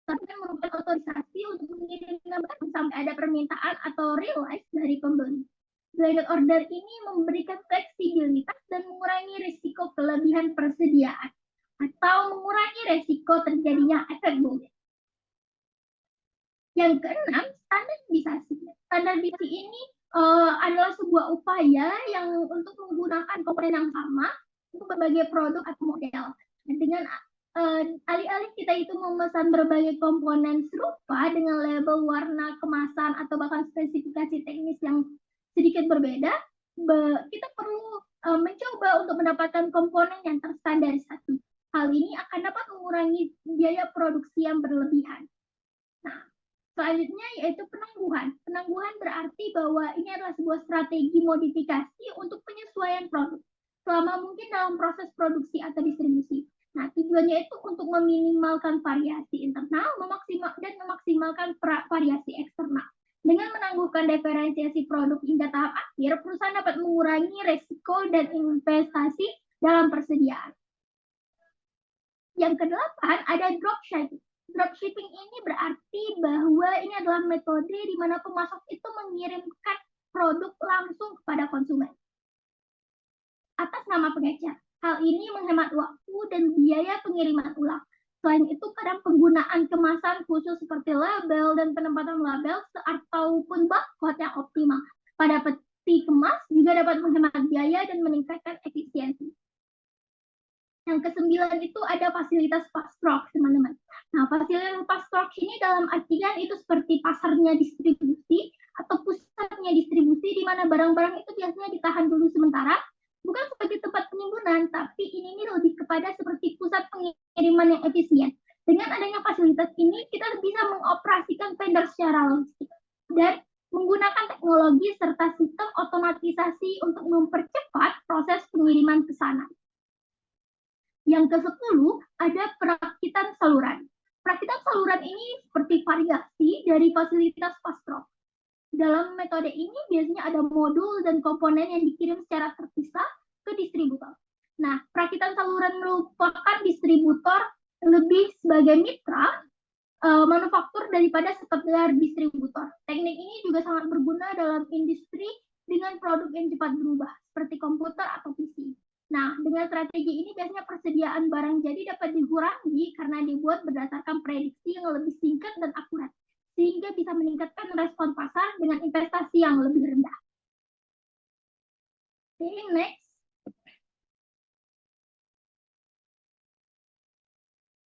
Tapi merupakan otorisasi untuk mengirimkan barang sampai ada permintaan atau realize dari pembeli. Blanket order ini memberikan fleksibilitas dan mengurangi risiko kelebihan persediaan atau mengurangi risiko terjadinya efek bullwhip. Yang keenam, standarisasi. Standarisasi ini adalah sebuah upaya yang untuk menggunakan komponen yang sama untuk berbagai produk atau model. Dengan alih-alih kita itu memesan berbagai komponen serupa dengan label, warna, kemasan, atau bahkan spesifikasi teknis yang sedikit berbeda, kita perlu mencoba untuk mendapatkan komponen yang terstandarisasi. Hal ini akan dapat mengurangi biaya produksi yang berlebihan. Nah, selanjutnya yaitu penangguhan. Penangguhan berarti bahwa ini adalah sebuah strategi modifikasi untuk penyesuaian produk selama mungkin dalam proses produksi atau distribusi. Nah, tujuannya itu untuk meminimalkan variasi internal dan memaksimalkan variasi eksternal. Dengan menangguhkan diferensiasi produk hingga tahap akhir, perusahaan dapat mengurangi risiko dan investasi dalam persediaan. Yang kedelapan ada dropshipping. Dropshipping ini berarti bahwa ini adalah metode di mana pemasok itu mengirimkan produk langsung kepada konsumen atas nama pengecer. Hal ini menghemat waktu dan biaya pengiriman ulang. Selain itu, kadang penggunaan kemasan khusus seperti label dan penempatan label ataupun barcode yang optimal pada peti kemas juga dapat menghemat biaya dan meningkatkan efisiensi. Yang kesembilan itu ada fasilitas fast track, teman-teman. Nah, fasilitas fast track ini dalam artian itu seperti pasarnya distribusi atau pusatnya distribusi di mana barang-barang itu biasanya ditahan dulu sementara, bukan sebagai tempat penimbunan, tapi ini lebih kepada seperti pusat pengiriman yang efisien. Dengan adanya fasilitas ini, kita bisa mengoperasikan vendor secara logistik dan menggunakan teknologi serta sistem otomatisasi untuk mempercepat proses pengiriman ke sana. Yang ke-10 ada perakitan saluran. Perakitan saluran ini seperti variasi dari fasilitas fast track. Dalam metode ini biasanya ada modul dan komponen yang dikirim secara terpisah ke distributor. Nah, perakitan saluran merupakan distributor lebih sebagai mitra manufaktur daripada sekedar distributor. Teknik ini juga sangat berguna dalam industri dengan produk yang cepat berubah, seperti komputer atau PC. Nah, dengan strategi ini biasanya persediaan barang jadi dapat dikurangi karena dibuat berdasarkan prediksi yang lebih singkat dan akurat, sehingga bisa meningkatkan respon pasar dengan investasi yang lebih rendah. Oke, next.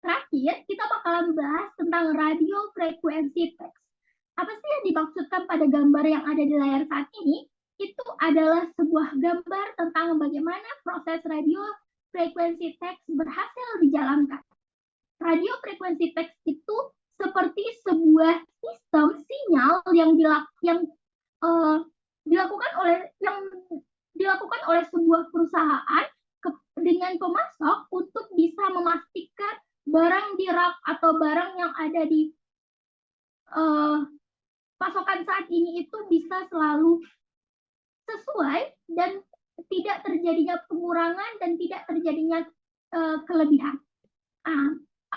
Terakhir, kita bakalan bahas tentang radio frekuensi teks. Apa sih yang dimaksudkan pada gambar yang ada di layar saat ini? Itu adalah sebuah gambar tentang bagaimana proses radio frekuensi teks berhasil dijalankan. Radio frekuensi teks itu seperti sebuah sistem sinyal yang dilakukan oleh sebuah perusahaan dengan pemasok untuk bisa memastikan barang di rak atau barang yang ada di pasokan saat ini itu bisa selalu sesuai dan tidak terjadinya pengurangan dan tidak terjadinya kelebihan.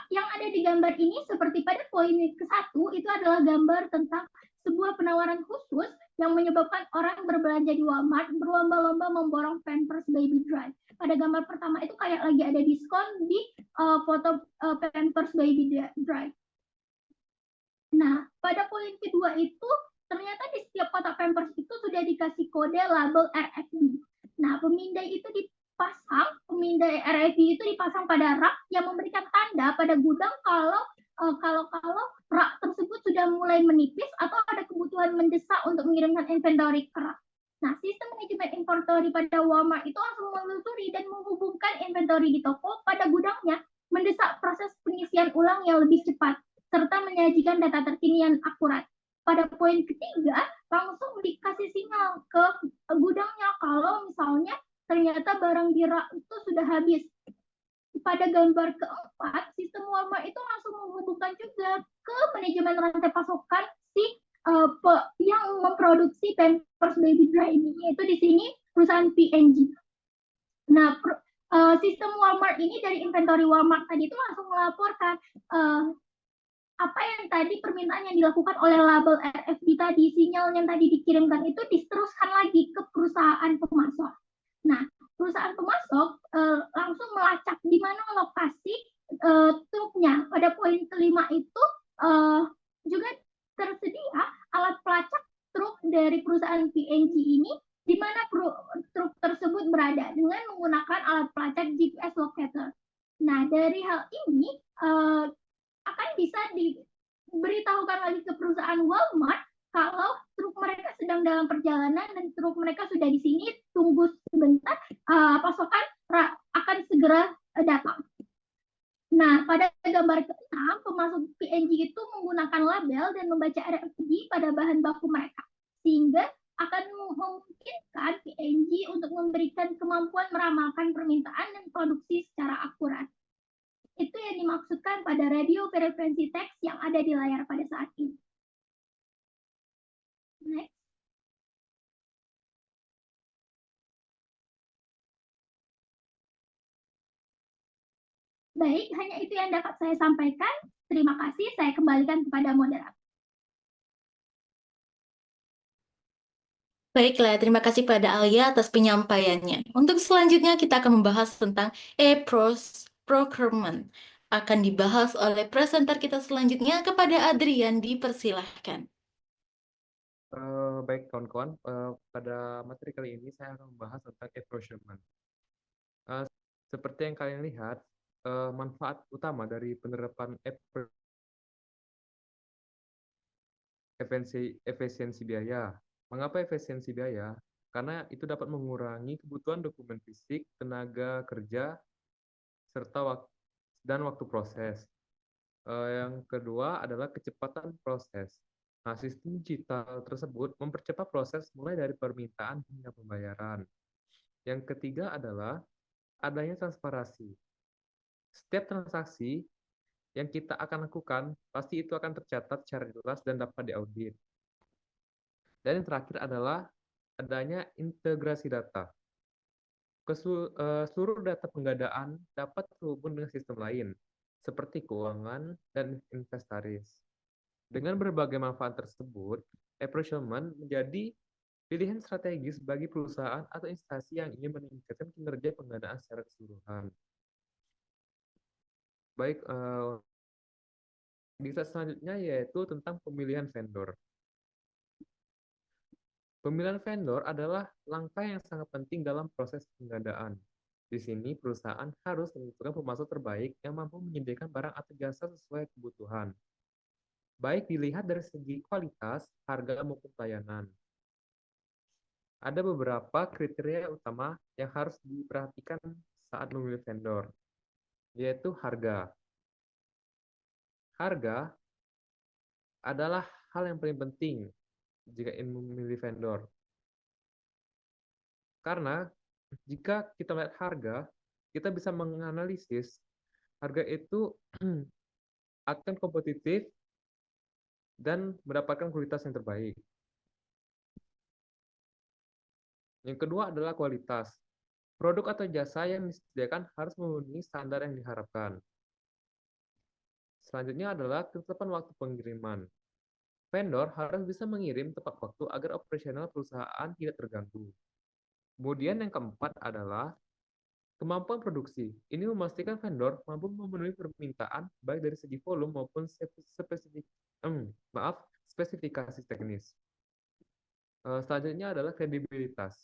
Yang ada di gambar ini seperti pada poin ke-1 itu adalah gambar tentang sebuah penawaran khusus yang menyebabkan orang berbelanja di Walmart berlomba-lomba memborong Pampers Baby Dry. Pada gambar pertama itu kayak lagi ada diskon di foto Pampers Baby Dry. Nah, pada poin kedua itu ternyata di setiap kotak Pampers itu sudah dikasih kode label RFID. Nah, pemindai pemindai RFID itu dipasang pada rak yang memberikan tanda pada gudang kalau rak tersebut sudah mulai menipis atau ada kebutuhan mendesak untuk mengirimkan inventory ke rak. Nah, sistem manajemen inventory pada Walmart itu langsung menelusuri dan menghubungkan inventory di toko pada gudangnya, mendesak proses pengisian ulang yang lebih cepat, serta menyajikan data terkini yang akurat. Pada poin ketiga, langsung dikasih sinyal ke gudangnya kalau misalnya ternyata barang di rak itu sudah habis. Pada gambar keempat, sistem Walmart itu langsung menghubungkan juga ke manajemen rantai pasokan yang memproduksi Pampers Baby Dry ini, yaitu di sini perusahaan P&G. Nah, sistem Walmart ini dari inventory Walmart tadi itu langsung melaporkan apa yang tadi permintaan yang dilakukan oleh label RFID tadi, sinyal yang tadi dikirimkan itu diteruskan lagi ke perusahaan pemasok. Nah, perusahaan pemasok langsung melacak di mana lokasi truknya. Pada poin kelima itu juga tersedia alat pelacak truk dari perusahaan P&G ini di mana truk tersebut berada dengan menggunakan alat pelacak GPS locator. Nah, dari hal ini akan bisa diberitahukan lagi ke perusahaan Walmart kalau truk mereka sedang dalam perjalanan dan truk mereka sudah di sini, tunggu sebentar, pasokan akan segera datang. Nah, pada gambar ke-6, pemasok P&G itu menggunakan label dan membaca RFID pada bahan baku mereka, sehingga akan memungkinkan P&G untuk memberikan kemampuan meramalkan permintaan dan produksi secara akurat. Itu yang dimaksudkan pada radio frekuensi teks yang ada di layar pada saat ini. Next. Baik, hanya itu yang dapat saya sampaikan. Terima kasih, saya kembalikan kepada moderator. Baiklah, terima kasih pada Alia atas penyampaiannya. Untuk selanjutnya kita akan membahas tentang procurement. Akan dibahas oleh presenter kita selanjutnya. Kepada Adrian, dipersilahkan. Baik kawan-kawan, pada materi kali ini saya akan membahas tentang apportionment. Seperti yang kalian lihat, manfaat utama dari penerapan efisiensi biaya. Mengapa efisiensi biaya? Karena itu dapat mengurangi kebutuhan dokumen fisik, tenaga kerja, serta waktu proses. Yang kedua adalah kecepatan proses. Nah, sistem digital tersebut mempercepat proses mulai dari permintaan hingga pembayaran. Yang ketiga adalah adanya transparansi. Setiap transaksi yang kita akan lakukan, pasti itu akan tercatat secara jelas dan dapat diaudit. Dan yang terakhir adalah adanya integrasi data. Seluruh data pengadaan dapat terhubung dengan sistem lain, seperti keuangan dan inventaris. Dengan berbagai manfaat tersebut, apportionment menjadi pilihan strategis bagi perusahaan atau instansi yang ingin meningkatkan kinerja pengadaan secara keseluruhan. Baik, di slide selanjutnya yaitu tentang pemilihan vendor. Pemilihan vendor adalah langkah yang sangat penting dalam proses pengadaan. Di sini, perusahaan harus menentukan pemasok terbaik yang mampu menyediakan barang atau jasa sesuai kebutuhan. Baik dilihat dari segi kualitas, harga, maupun pelayanan. Ada beberapa kriteria utama yang harus diperhatikan saat memilih vendor, yaitu harga. Harga adalah hal yang paling penting jika ingin memilih vendor. Karena jika kita lihat harga, kita bisa menganalisis harga itu akan kompetitif dan mendapatkan kualitas yang terbaik. Yang kedua adalah kualitas. Produk atau jasa yang disediakan harus memenuhi standar yang diharapkan. Selanjutnya adalah ketetapan waktu pengiriman. Vendor harus bisa mengirim tepat waktu agar operasional perusahaan tidak terganggu. Kemudian yang keempat adalah kemampuan produksi. Ini memastikan vendor mampu memenuhi permintaan baik dari segi volume maupun spesifikasi teknis. Selanjutnya adalah kredibilitas.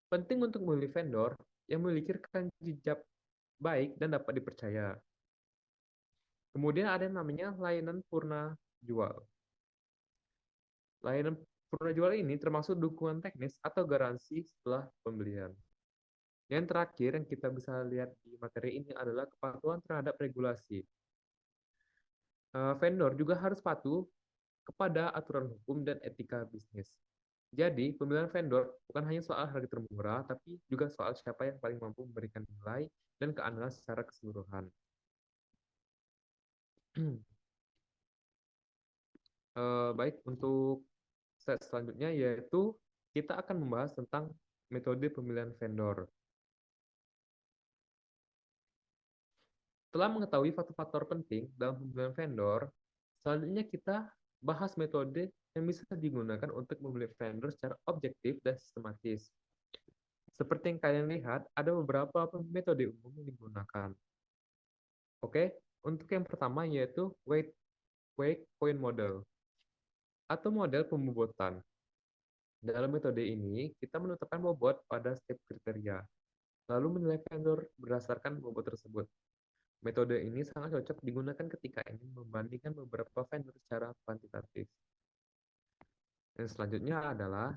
Penting untuk memilih vendor yang memiliki rekam jejak baik dan dapat dipercaya. Kemudian ada yang namanya layanan purna jual. Layanan purna jual ini termasuk dukungan teknis atau garansi setelah pembelian. Yang terakhir yang kita bisa lihat di materi ini adalah kepatuhan terhadap regulasi. Vendor juga harus patuh kepada aturan hukum dan etika bisnis. Jadi, pemilihan vendor bukan hanya soal harga termurah, tapi juga soal siapa yang paling mampu memberikan nilai dan keandalan secara keseluruhan. Baik, untuk slide selanjutnya yaitu kita akan membahas tentang metode pemilihan vendor. Setelah mengetahui faktor-faktor penting dalam pemilihan vendor, selanjutnya kita bahas metode yang bisa digunakan untuk memilih vendor secara objektif dan sistematis. Seperti yang kalian lihat, ada beberapa metode umum yang digunakan. Oke, untuk yang pertama yaitu weight point model atau model pembobotan. Dalam metode ini, kita menetapkan bobot pada setiap kriteria, lalu menilai vendor berdasarkan bobot tersebut. Metode ini sangat cocok digunakan ketika ingin membandingkan beberapa vendor secara kuantitatif. Yang selanjutnya adalah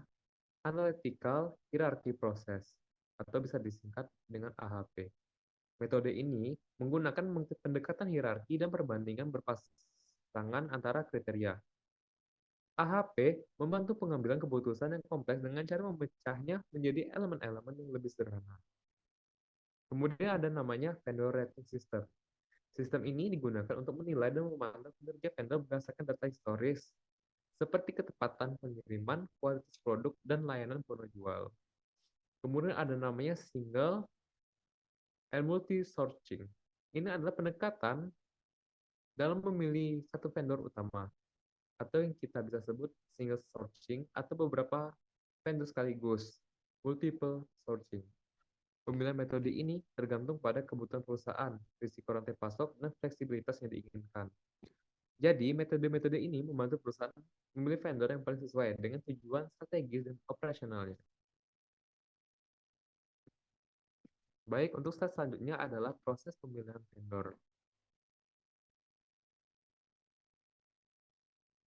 Analytical Hierarchy Process, atau bisa disingkat dengan AHP. Metode ini menggunakan pendekatan hierarki dan perbandingan berpasangan antara kriteria. AHP membantu pengambilan keputusan yang kompleks dengan cara memecahnya menjadi elemen-elemen yang lebih sederhana. Kemudian ada namanya vendor rating system. Sistem ini digunakan untuk menilai dan memantau kinerja vendor berdasarkan data historis, seperti ketepatan pengiriman, kualitas produk, dan layanan penjual. Kemudian ada namanya single and multi-sourcing. Ini adalah pendekatan dalam memilih satu vendor utama, atau yang kita bisa sebut single sourcing atau beberapa vendor sekaligus, multiple sourcing. Pemilihan metode ini tergantung pada kebutuhan perusahaan, risiko rantai pasok, dan fleksibilitas yang diinginkan. Jadi, metode-metode ini membantu perusahaan memilih vendor yang paling sesuai dengan tujuan strategis dan operasionalnya. Baik, untuk step selanjutnya adalah proses pemilihan vendor.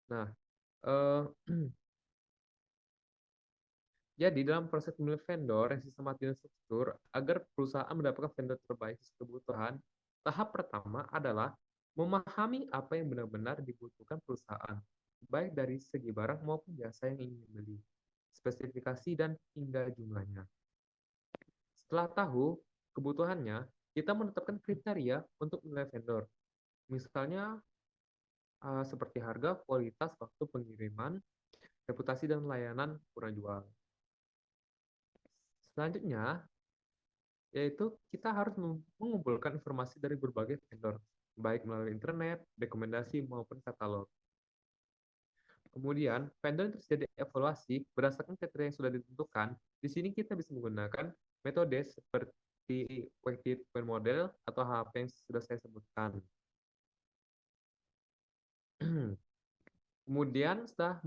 Nah, eh, jadi dalam proses pemilihan vendor yang sistematis dan struktur, agar perusahaan mendapatkan vendor terbaik sesuai kebutuhan, tahap pertama adalah memahami apa yang benar-benar dibutuhkan perusahaan, baik dari segi barang maupun jasa yang ingin dibeli, spesifikasi dan hingga jumlahnya. Setelah tahu kebutuhannya, kita menetapkan kriteria untuk memilih vendor. Misalnya seperti harga, kualitas, waktu pengiriman, reputasi, dan layanan kurang jual. Selanjutnya, yaitu kita harus mengumpulkan informasi dari berbagai vendor, baik melalui internet, rekomendasi, maupun katalog. Kemudian, vendor terus jadi evaluasi berdasarkan kriteria yang sudah ditentukan. Di sini kita bisa menggunakan metode seperti weighted point model atau HP yang sudah saya sebutkan. Kemudian setelah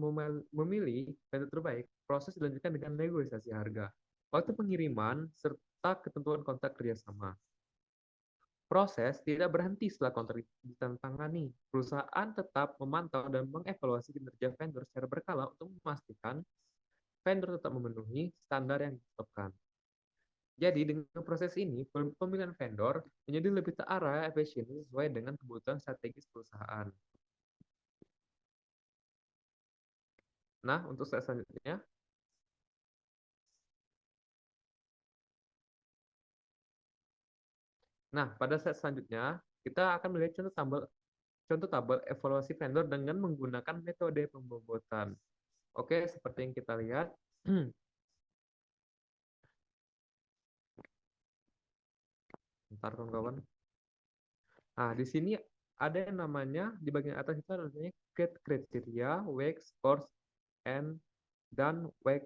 memilih vendor terbaik, proses dilanjutkan dengan negosiasi harga, waktu pengiriman, serta ketentuan kontrak kerjasama. Proses tidak berhenti setelah kontrak ditandatangani. Perusahaan tetap memantau dan mengevaluasi kinerja vendor secara berkala untuk memastikan vendor tetap memenuhi standar yang ditetapkan. Jadi dengan proses ini, pemilihan vendor menjadi lebih terarah, efisien, sesuai dengan kebutuhan strategis perusahaan. Nah, untuk step selanjutnya, pada step selanjutnya, kita akan melihat contoh tabel evaluasi vendor dengan menggunakan metode pembobotan. Oke, seperti yang kita lihat. Bentar, kawan-kawan. Nah, di sini ada yang namanya, di bagian atas itu ada namanya create criteria, weight, scores, and dan weight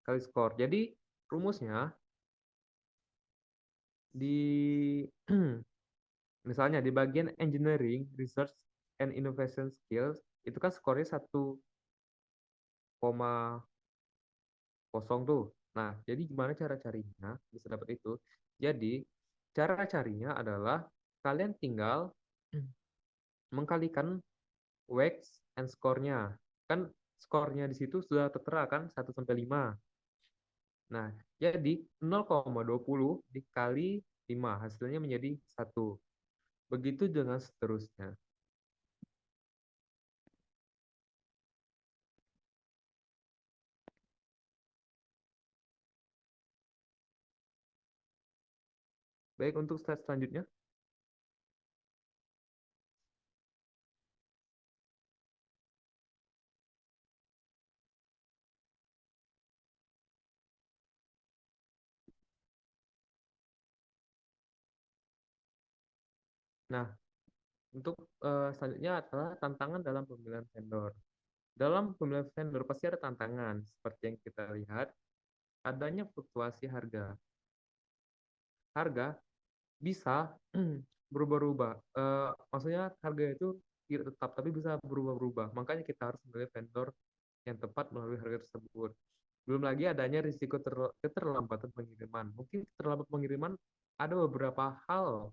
kali score. Jadi, rumusnya di misalnya di bagian engineering, research, and innovation skills, itu kan skornya 1,0 tuh. Nah, jadi gimana cara carinya bisa dapat itu? Jadi, cara carinya adalah kalian tinggal mengkalikan weights and score-nya. Kan skornya di situ sudah tertera kan 1 sampai 5. Nah, jadi 0,20 dikali 5 hasilnya menjadi 1. Begitu dengan seterusnya. Baik, untuk step selanjutnya. Nah, untuk selanjutnya adalah tantangan dalam pemilihan vendor. Dalam pemilihan vendor pasti ada tantangan, seperti yang kita lihat, adanya fluktuasi harga. Harga bisa berubah-ubah. Maksudnya harga itu tidak tetap, tapi bisa berubah-ubah. Makanya kita harus memilih vendor yang tepat melalui harga tersebut. Belum lagi adanya risiko keterlambatan pengiriman. Mungkin keterlambatan pengiriman ada beberapa hal,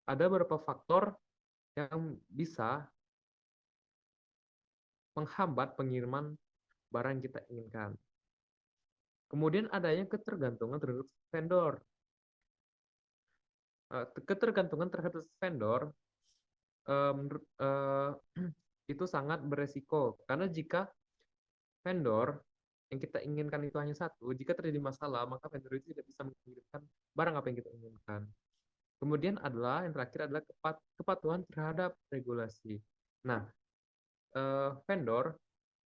ada beberapa faktor yang bisa menghambat pengiriman barang yang kita inginkan. Kemudian adanya ketergantungan terhadap vendor. Ketergantungan terhadap vendor itu sangat beresiko, karena jika vendor yang kita inginkan itu hanya satu, jika terjadi masalah maka vendor itu tidak bisa mengirimkan barang apa yang kita inginkan. Kemudian adalah yang terakhir adalah kepatuhan terhadap regulasi. Nah, vendor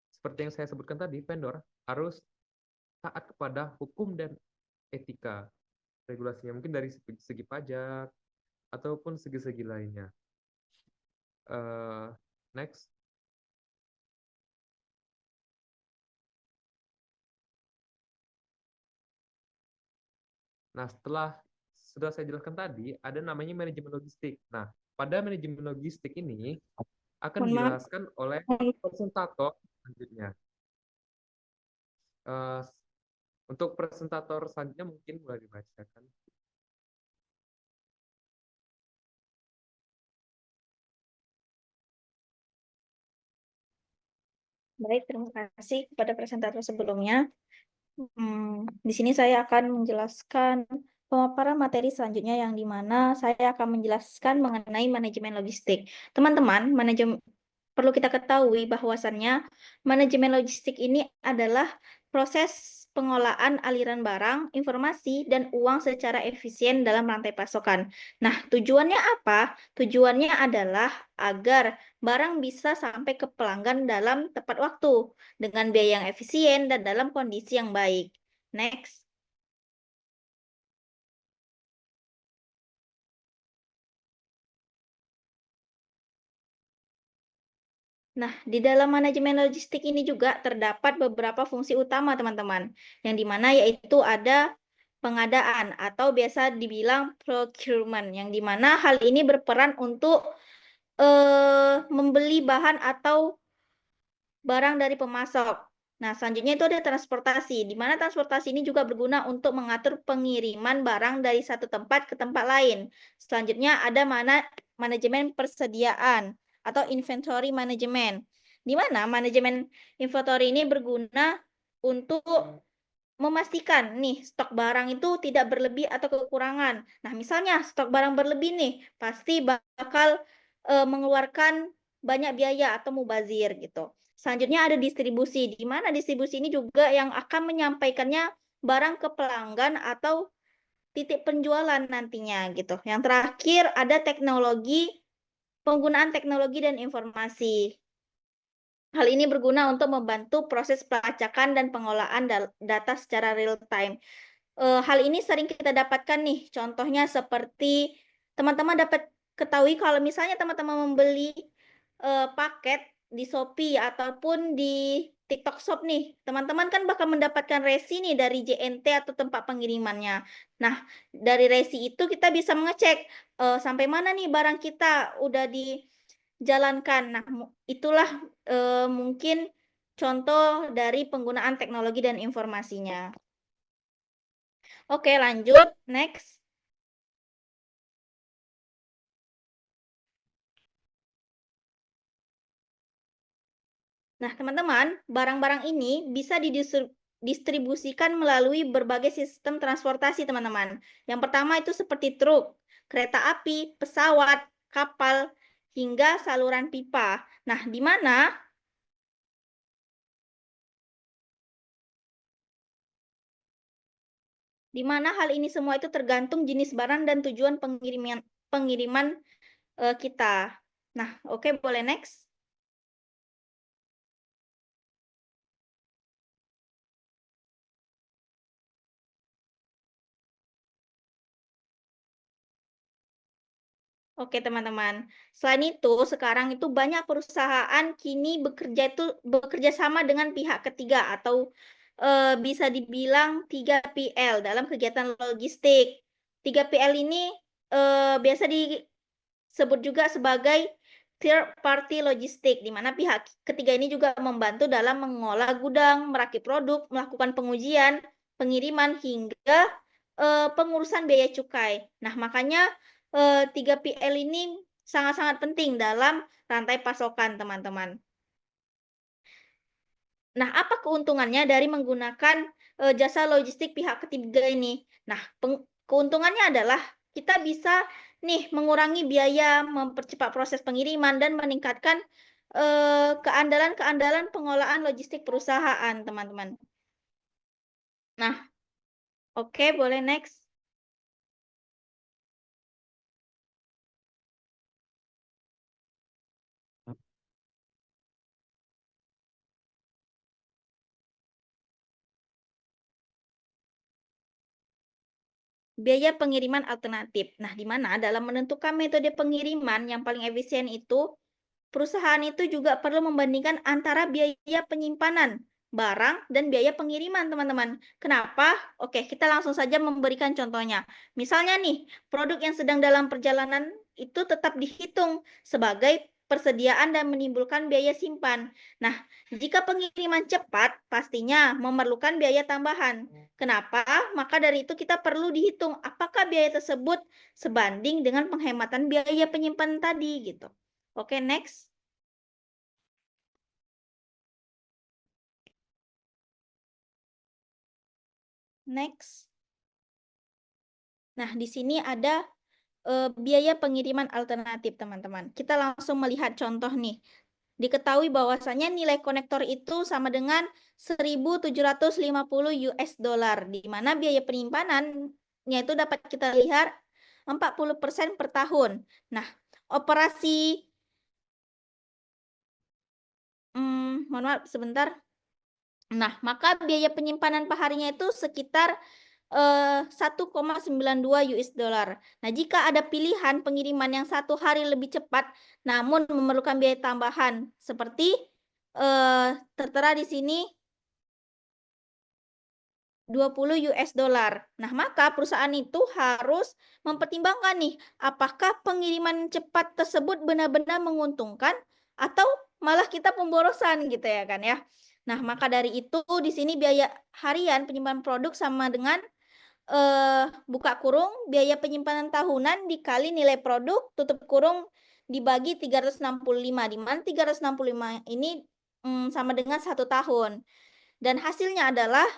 seperti yang saya sebutkan tadi, vendor harus taat kepada hukum dan etika. regulasinya, mungkin dari segi pajak ataupun segi-segi lainnya. Next. Nah, setelah sudah saya jelaskan tadi, ada namanya manajemen logistik. Nah, pada manajemen logistik ini akan Mohon maaf. dijelaskan oleh presentator selanjutnya. Eh, untuk presentator selanjutnya mungkin boleh dibacakan. Baik, terima kasih kepada presentator sebelumnya. Di sini saya akan menjelaskan pemaparan materi selanjutnya yang di mana saya akan menjelaskan mengenai manajemen logistik. Teman-teman, perlu kita ketahui bahwasannya manajemen logistik ini adalah proses pengolahan aliran barang, informasi, dan uang secara efisien dalam rantai pasokan. Nah, tujuannya apa? Tujuannya adalah agar barang bisa sampai ke pelanggan dalam tepat waktu, dengan biaya yang efisien dan dalam kondisi yang baik. Next. Nah, di dalam manajemen logistik ini juga terdapat beberapa fungsi utama, teman-teman, yang dimana yaitu ada pengadaan atau biasa dibilang procurement, yang dimana hal ini berperan untuk membeli bahan atau barang dari pemasok. Nah, selanjutnya itu ada transportasi, di mana transportasi ini juga berguna untuk mengatur pengiriman barang dari satu tempat ke tempat lain. Selanjutnya ada manajemen persediaan atau inventory management, di mana manajemen inventory ini berguna untuk memastikan nih stok barang itu tidak berlebih atau kekurangan. Nah, misalnya stok barang berlebih nih, pasti bakal mengeluarkan banyak biaya atau mubazir gitu. Selanjutnya ada distribusi, di mana distribusi ini juga yang akan menyampaikannya barang ke pelanggan atau titik penjualan nantinya gitu. Yang terakhir ada penggunaan teknologi dan informasi. Hal ini berguna untuk membantu proses pelacakan dan pengolahan data secara real time. Hal ini sering kita dapatkan nih, contohnya seperti teman-teman dapat ketahui kalau misalnya teman-teman membeli paket di Shopee ataupun di TikTok Shop nih, teman-teman kan bakal mendapatkan resi nih dari JNT atau tempat pengirimannya. Nah, dari resi itu kita bisa mengecek sampai mana nih barang kita udah dijalankan. Nah, itulah mungkin contoh dari penggunaan teknologi dan informasinya. Oke, lanjut. Next. Nah, teman-teman, barang-barang ini bisa didistribusikan melalui berbagai sistem transportasi, teman-teman. Yang pertama itu seperti truk, kereta api, pesawat, kapal, hingga saluran pipa. Nah, di mana hal ini semua itu tergantung jenis barang dan tujuan pengiriman kita. Nah, oke, boleh next. Oke, teman-teman. Selain itu, sekarang itu banyak perusahaan kini bekerja sama dengan pihak ketiga atau bisa dibilang 3PL dalam kegiatan logistik. 3PL ini biasa disebut juga sebagai third party logistik, di mana pihak ketiga ini juga membantu dalam mengolah gudang, merakit produk, melakukan pengujian, pengiriman, hingga pengurusan biaya cukai. Nah, makanya 3PL ini sangat-sangat penting dalam rantai pasokan, teman-teman. Nah, apa keuntungannya dari menggunakan jasa logistik pihak ketiga ini? Nah, keuntungannya adalah kita bisa nih mengurangi biaya, mempercepat proses pengiriman, dan meningkatkan keandalan pengolahan logistik perusahaan, teman-teman. Nah, oke, boleh next. biaya pengiriman alternatif. Nah, di mana dalam menentukan metode pengiriman yang paling efisien itu, perusahaan itu juga perlu membandingkan antara biaya penyimpanan barang dan biaya pengiriman, teman-teman. Kenapa? Oke, kita langsung saja memberikan contohnya. Misalnya nih, produk yang sedang dalam perjalanan itu tetap dihitung sebagai persediaan dan menimbulkan biaya simpan. Nah, jika pengiriman cepat, pastinya memerlukan biaya tambahan. Kenapa? Maka dari itu kita perlu dihitung apakah biaya tersebut sebanding dengan penghematan biaya penyimpanan tadi gitu. Oke, next. Next. Nah, di sini ada biaya pengiriman alternatif, teman-teman. Kita langsung melihat contoh nih. Diketahui bahwasanya nilai konektor itu sama dengan 1.750 US dollar, di mana biaya penyimpanannya itu dapat kita lihat 40% per tahun. Nah, operasi, mohon maaf sebentar. Nah, maka biaya penyimpanan perharinya itu sekitar 1,92 US dollar. Nah, jika ada pilihan pengiriman yang 1 hari lebih cepat, namun memerlukan biaya tambahan, seperti tertera di sini 20 US dollar. Nah, maka perusahaan itu harus mempertimbangkan nih, apakah pengiriman cepat tersebut benar-benar menguntungkan atau malah kita pemborosan gitu ya kan ya. Nah, maka dari itu di sini biaya harian penyimpanan produk sama dengan buka kurung biaya penyimpanan tahunan dikali nilai produk tutup kurung dibagi 365, di mana 365 ini sama dengan 1 tahun. Dan hasilnya adalah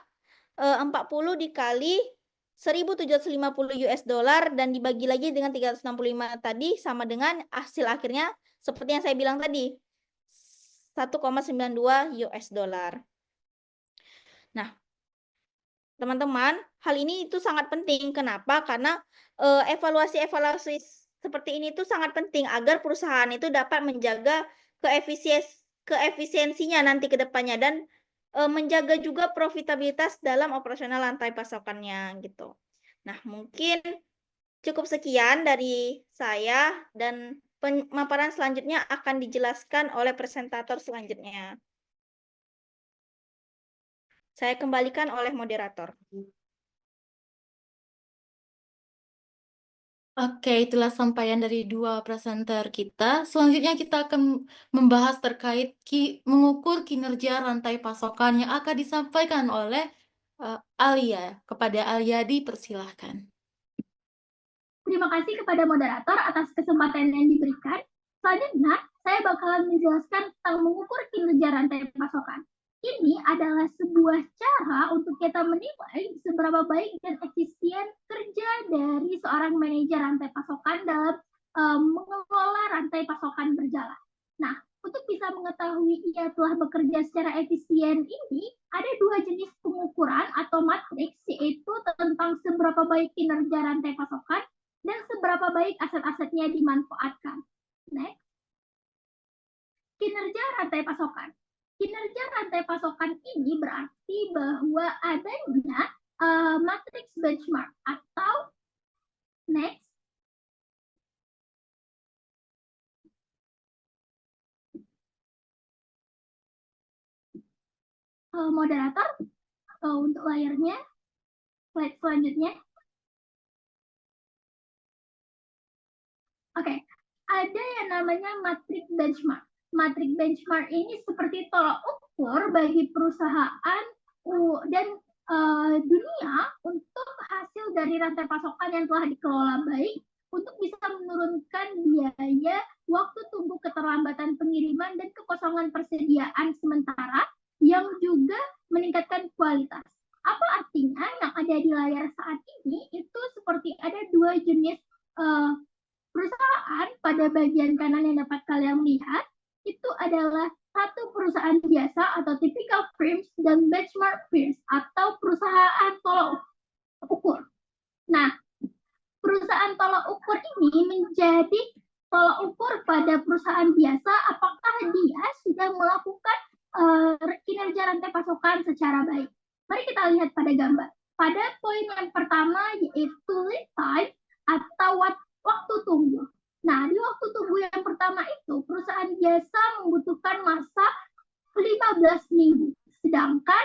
40 dikali 1.750 US dollar dan dibagi lagi dengan 365 tadi sama dengan hasil akhirnya seperti yang saya bilang tadi 1,92 US dollar. Nah, teman-teman, hal ini itu sangat penting. Kenapa? Karena evaluasi-evaluasi seperti ini itu sangat penting agar perusahaan itu dapat menjaga keefisiensinya nanti ke depannya dan menjaga juga profitabilitas dalam operasional rantai pasokannya gitu. Nah, mungkin cukup sekian dari saya dan pemaparan selanjutnya akan dijelaskan oleh presentator selanjutnya. Saya kembalikan oleh moderator. Oke, itulah sampaian dari dua presenter kita. Selanjutnya kita akan membahas terkait mengukur kinerja rantai pasokan yang akan disampaikan oleh Alia. Kepada Alia dipersilahkan. Terima kasih kepada moderator atas kesempatan yang diberikan. Selanjutnya, saya bakalan menjelaskan tentang mengukur kinerja rantai pasokan. Ini adalah sebuah cara untuk kita menilai seberapa baik dan efisien kerja dari seorang manajer rantai pasokan dalam mengelola rantai pasokan berjalan. Nah, untuk bisa mengetahui ia telah bekerja secara efisien ini, ada 2 jenis pengukuran atau matriks, yaitu tentang seberapa baik kinerja rantai pasokan dan seberapa baik aset-asetnya dimanfaatkan. Next. Kinerja rantai pasokan. Kinerja rantai pasokan ini berarti bahwa adanya matriks benchmark atau next. Moderator untuk layarnya, slide selanjutnya. Oke, ada yang namanya matrik benchmark. Matrik benchmark ini seperti tolak ukur bagi perusahaan dan dunia untuk hasil dari rantai pasokan yang telah dikelola baik untuk bisa menurunkan biaya, waktu tunggu keterlambatan pengiriman, dan kekosongan persediaan sementara yang juga meningkatkan kualitas. Apa artinya yang ada di layar saat ini itu seperti ada 2 jenis perusahaan pada bagian kanan yang dapat kalian lihat itu adalah satu perusahaan biasa atau typical firms dan benchmark firms atau perusahaan tolak ukur. Nah, perusahaan tolak ukur ini menjadi tolak ukur pada perusahaan biasa apakah dia sudah melakukan kinerja rantai pasokan secara baik. Mari kita lihat pada gambar. pada poin yang pertama yaitu lead time atau waktu tunggu. Nah, di waktu tunggu yang pertama itu perusahaan jasa membutuhkan masa 15 minggu, sedangkan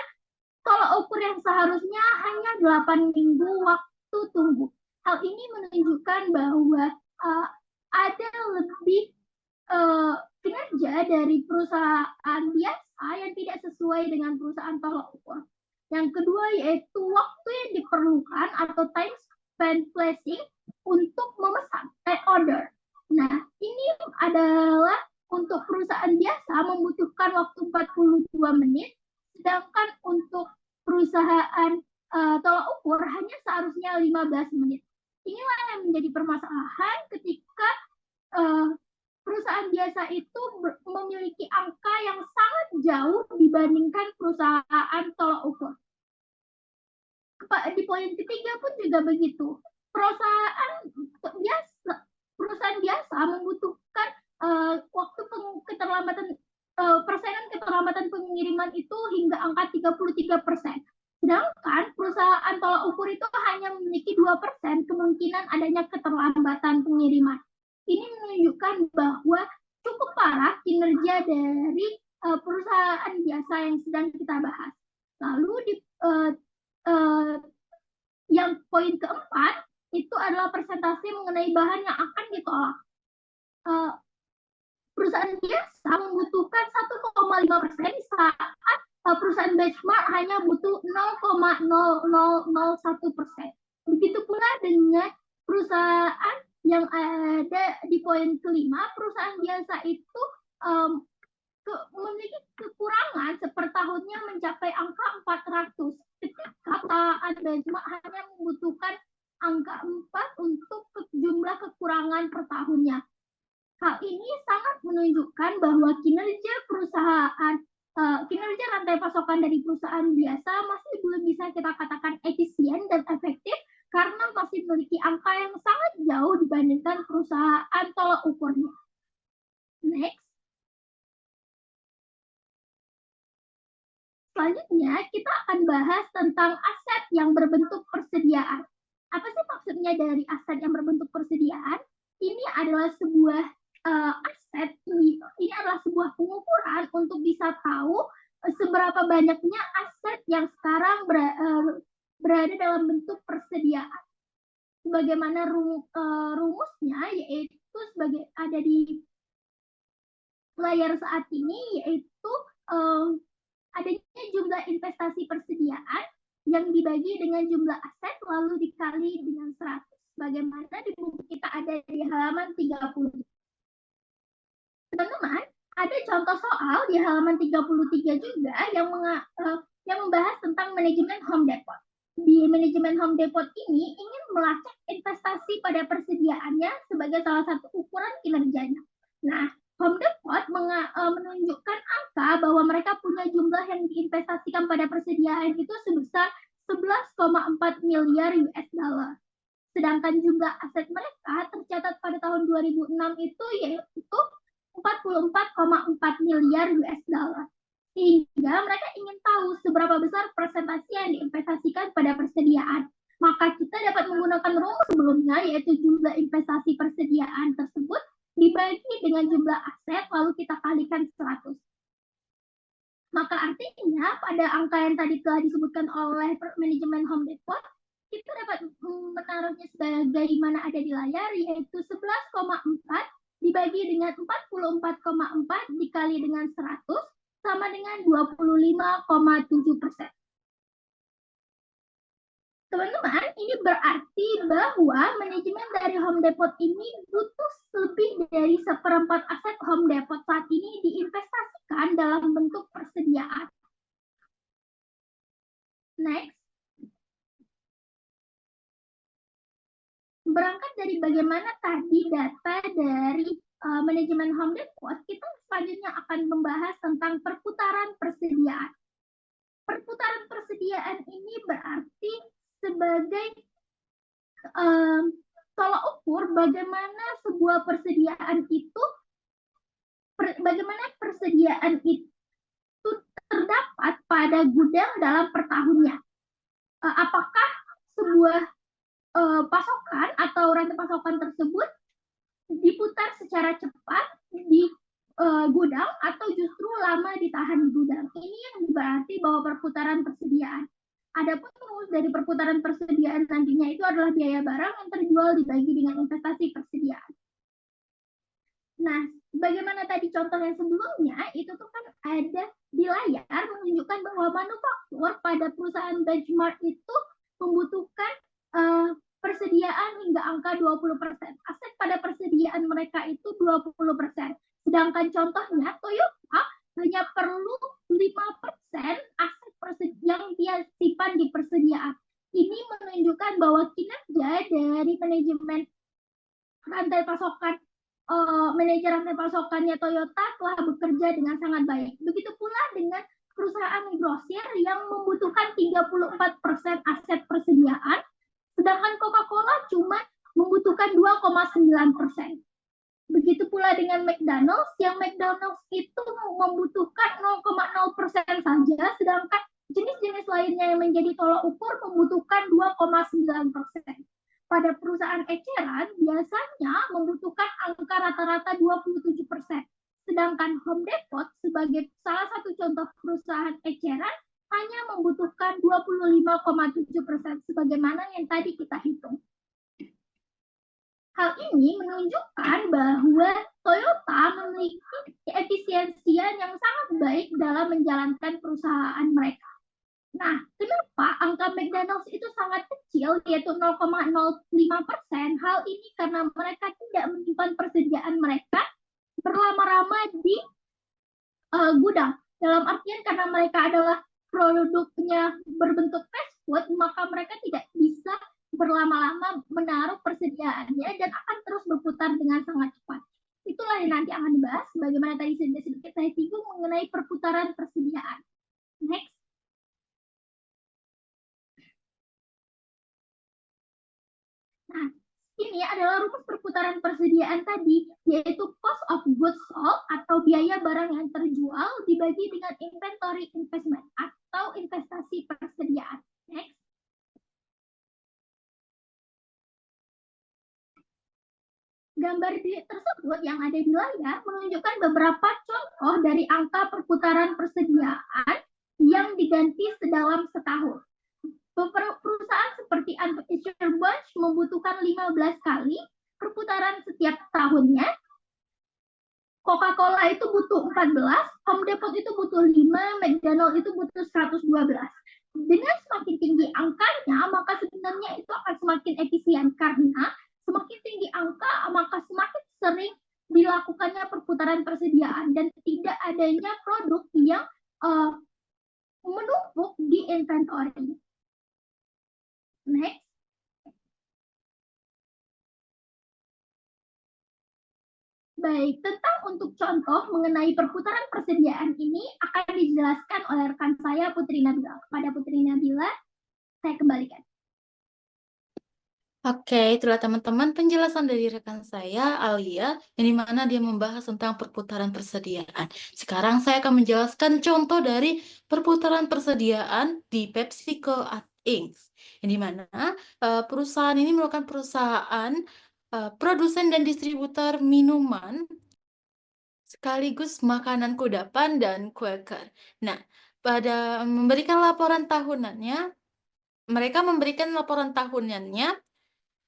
tolak ukur yang seharusnya hanya 8 minggu waktu tunggu. Hal ini menunjukkan bahwa ada lebih kinerja dari perusahaan biasa yang tidak sesuai dengan perusahaan tolak ukur. Yang kedua yaitu waktu yang diperlukan atau time spent placing untuk memesan, order. Nah, ini adalah untuk perusahaan biasa membutuhkan waktu 42 menit, sedangkan untuk perusahaan tolak ukur hanya seharusnya 15 menit. Inilah yang menjadi permasalahan ketika perusahaan biasa itu memiliki angka yang sangat jauh dibandingkan perusahaan tolak ukur. Di poin ketiga pun juga begitu. Perusahaan biasa membutuhkan waktu keterlambatan persenan keterlambatan pengiriman itu hingga angka 33%. Sedangkan perusahaan tolak ukur itu hanya memiliki 2% kemungkinan adanya keterlambatan pengiriman. Ini menunjukkan bahwa cukup parah kinerja dari perusahaan biasa yang sedang kita bahas. Lalu di yang poin keempat itu adalah persentase mengenai bahan yang akan ditolak. Perusahaan biasa membutuhkan 1,5% saat perusahaan benchmark hanya butuh 0,0001%. Begitu pula dengan perusahaan yang ada di poin kelima, perusahaan biasa itu memiliki kekurangan sepertahunnya mencapai angka 400. Ketika perusahaan benchmark hanya membutuhkan angka 4 untuk jumlah kekurangan per tahunnya. Hal ini sangat menunjukkan bahwa kinerja rantai pasokan dari perusahaan biasa masih belum bisa kita katakan efisien dan efektif karena masih memiliki angka yang sangat jauh dibandingkan perusahaan tolak ukurnya. Next. Selanjutnya, kita akan bahas tentang aset yang berbentuk persediaan. Apa sih maksudnya dari aset yang berbentuk persediaan? Ini adalah sebuah aset, ini adalah sebuah pengukuran untuk bisa tahu seberapa banyaknya aset yang sekarang berada dalam bentuk persediaan. Sebagaimana rumusnya, yaitu ada di layar saat ini, yaitu adanya jumlah investasi persediaan yang dibagi dengan jumlah aset lalu dikali dengan 100. Bagaimana di buku kita ada di halaman 30. Teman-teman, ada contoh soal di halaman 33 juga yang membahas tentang manajemen Home Depot. Di manajemen Home Depot ini ingin melacak investasi pada persediaannya sebagai salah satu ukuran kinerjanya. Nah, Home Depot menunjukkan angka bahwa mereka punya jumlah yang diinvestasikan pada persediaan itu sebesar 11,4 miliar US dollar. Sedangkan jumlah aset mereka tercatat pada tahun 2006 itu yaitu 44,4 miliar US dollar. Sehingga mereka ingin tahu seberapa besar persentase yang diinvestasikan pada persediaan. Maka kita dapat menggunakan rumus sebelumnya yaitu jumlah investasi persediaan tersebut dibagi dengan jumlah aset lalu kita kalikan 100. Maka artinya pada angka yang tadi telah disebutkan oleh manajemen Home Depot, kita dapat menaruhnya sebagaimana ada di layar yaitu 11,4 dibagi dengan 44,4 dikali dengan 100 sama dengan 25,7%. Teman-teman, ini berarti bahwa manajemen dari Home Depot ini butuh lebih dari 1/4 aset Home Depot saat ini diinvestasikan dalam bentuk persediaan. Next. Berangkat dari bagaimana tadi data dari manajemen Home Depot, kita selanjutnya akan membahas tentang perputaran persediaan. Perputaran persediaan ini berarti sebagai tolak ukur bagaimana sebuah persediaan itu, bagaimana persediaan itu terdapat pada gudang dalam per tahunnya. Apakah sebuah pasokan atau rantai pasokan tersebut diputar secara cepat di gudang atau justru lama ditahan di gudang. Ini yang berarti bahwa perputaran persediaan. Adapun rumus dari perputaran persediaan nantinya itu adalah biaya barang yang terjual dibagi dengan investasi persediaan. Nah, bagaimana tadi contoh yang sebelumnya, itu tuh kan ada di layar menunjukkan bahwa manufaktur pada perusahaan benchmark itu membutuhkan persediaan hingga angka 20%. Aset pada persediaan mereka itu 20%. Sedangkan contohnya Toyota hanya perlu 5% aset yang dia simpan di persediaan. Ini menunjukkan bahwa kinerja dari manajemen rantai pasokan manajer rantai pasokannya Toyota telah bekerja dengan sangat baik. Begitu pula dengan perusahaan grosir yang membutuhkan 34% aset persediaan, sedangkan Coca-Cola cuma membutuhkan 2,9%. Begitu pula dengan McDonald's, yang McDonald's itu membutuhkan 0,0% saja, sedangkan jenis-jenis lainnya yang menjadi tolak ukur membutuhkan 2,9%. Pada perusahaan eceran biasanya membutuhkan angka rata-rata 27%. Sedangkan Home Depot sebagai salah satu contoh perusahaan eceran hanya membutuhkan 25,7% sebagaimana yang tadi kita hitung. Hal ini menunjukkan bahwa Toyota memiliki efisiensian yang sangat baik dalam menjalankan perusahaan mereka. Nah, kenapa angka McDonald's itu sangat kecil, yaitu 0,05%? Hal ini karena mereka tidak menyimpan persediaan mereka berlama-lama di gudang. Dalam artian karena mereka adalah produknya berbentuk fast food, maka mereka tidak bisa berlama-lama menaruh persediaannya dan akan terus berputar dengan sangat cepat. Itulah yang nanti akan dibahas, bagaimana tadi sedikit saya singgung mengenai perputaran persediaan. Next. Nah, ini adalah rumus perputaran persediaan tadi, yaitu cost of goods sold atau biaya barang yang terjual dibagi dengan inventory investment atau investasi persediaan. Next. Gambar tersebut yang ada di layar menunjukkan beberapa contoh dari angka perputaran persediaan yang diganti sedalam setahun. Perusahaan seperti Anheuser-Busch membutuhkan 15 kali perputaran setiap tahunnya. Coca-Cola itu butuh 14, Home Depot itu butuh 5, McDonald's itu butuh 112. Dengan semakin tinggi angkanya, maka sebenarnya itu akan semakin efisien karena semakin tinggi angka, maka semakin sering dilakukannya perputaran persediaan dan tidak adanya produk yang menumpuk di inventory. Next. Baik, tentang untuk contoh mengenai perputaran persediaan ini akan dijelaskan oleh rekan saya Putri Nabila. Kepada Putri Nabila, saya kembalikan. Oke, itulah teman-teman penjelasan dari rekan saya, Alia, yang dimana dia membahas tentang perputaran persediaan. Sekarang saya akan menjelaskan contoh dari perputaran persediaan di PepsiCo Inc. Yang dimana perusahaan ini merupakan perusahaan produsen dan distributor minuman sekaligus makanan kudapan dan Quaker. Nah, pada memberikan laporan tahunannya, mereka memberikan laporan tahunannya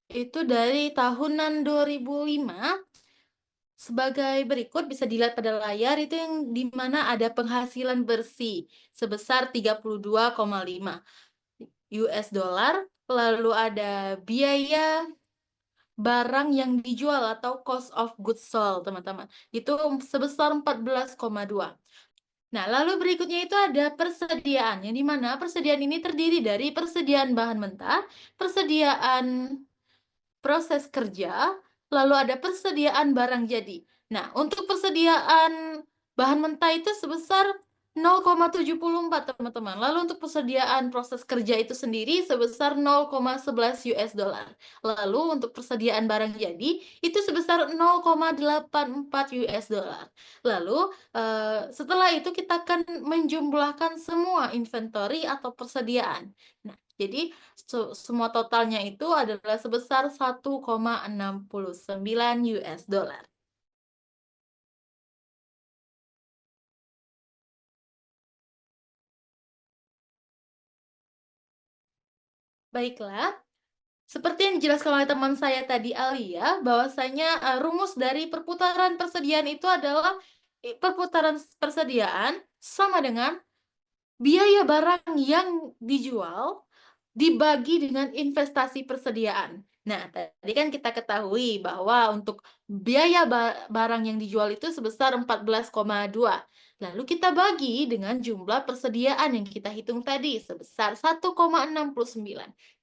itu dari tahunan 2005 sebagai berikut, bisa dilihat pada layar, itu yang dimana ada penghasilan bersih sebesar 32,5 US dollar, lalu ada biaya barang yang dijual atau cost of goods sold, teman-teman, itu sebesar 14,2. Nah, lalu berikutnya itu ada persediaan, yang dimana persediaan ini terdiri dari persediaan bahan mentah, persediaan proses kerja, lalu ada persediaan barang jadi. Nah, untuk persediaan bahan mentah itu sebesar 0,74, teman-teman. Lalu untuk persediaan proses kerja itu sendiri sebesar 0,11 US dollar. Lalu untuk persediaan barang jadi itu sebesar 0,84 US dollar. Lalu setelah itu kita akan menjumlahkan semua inventory atau persediaan. Nah, Jadi semua totalnya itu adalah sebesar 1,69 US dollar. Baiklah, seperti yang dijelaskan oleh teman saya tadi Alia, bahwasanya rumus dari perputaran persediaan itu adalah perputaran persediaan sama dengan biaya barang yang dijual dibagi dengan investasi persediaan. Nah, tadi kan kita ketahui bahwa untuk biaya barang yang dijual itu sebesar 14,2. Lalu kita bagi dengan jumlah persediaan yang kita hitung tadi sebesar 1,69.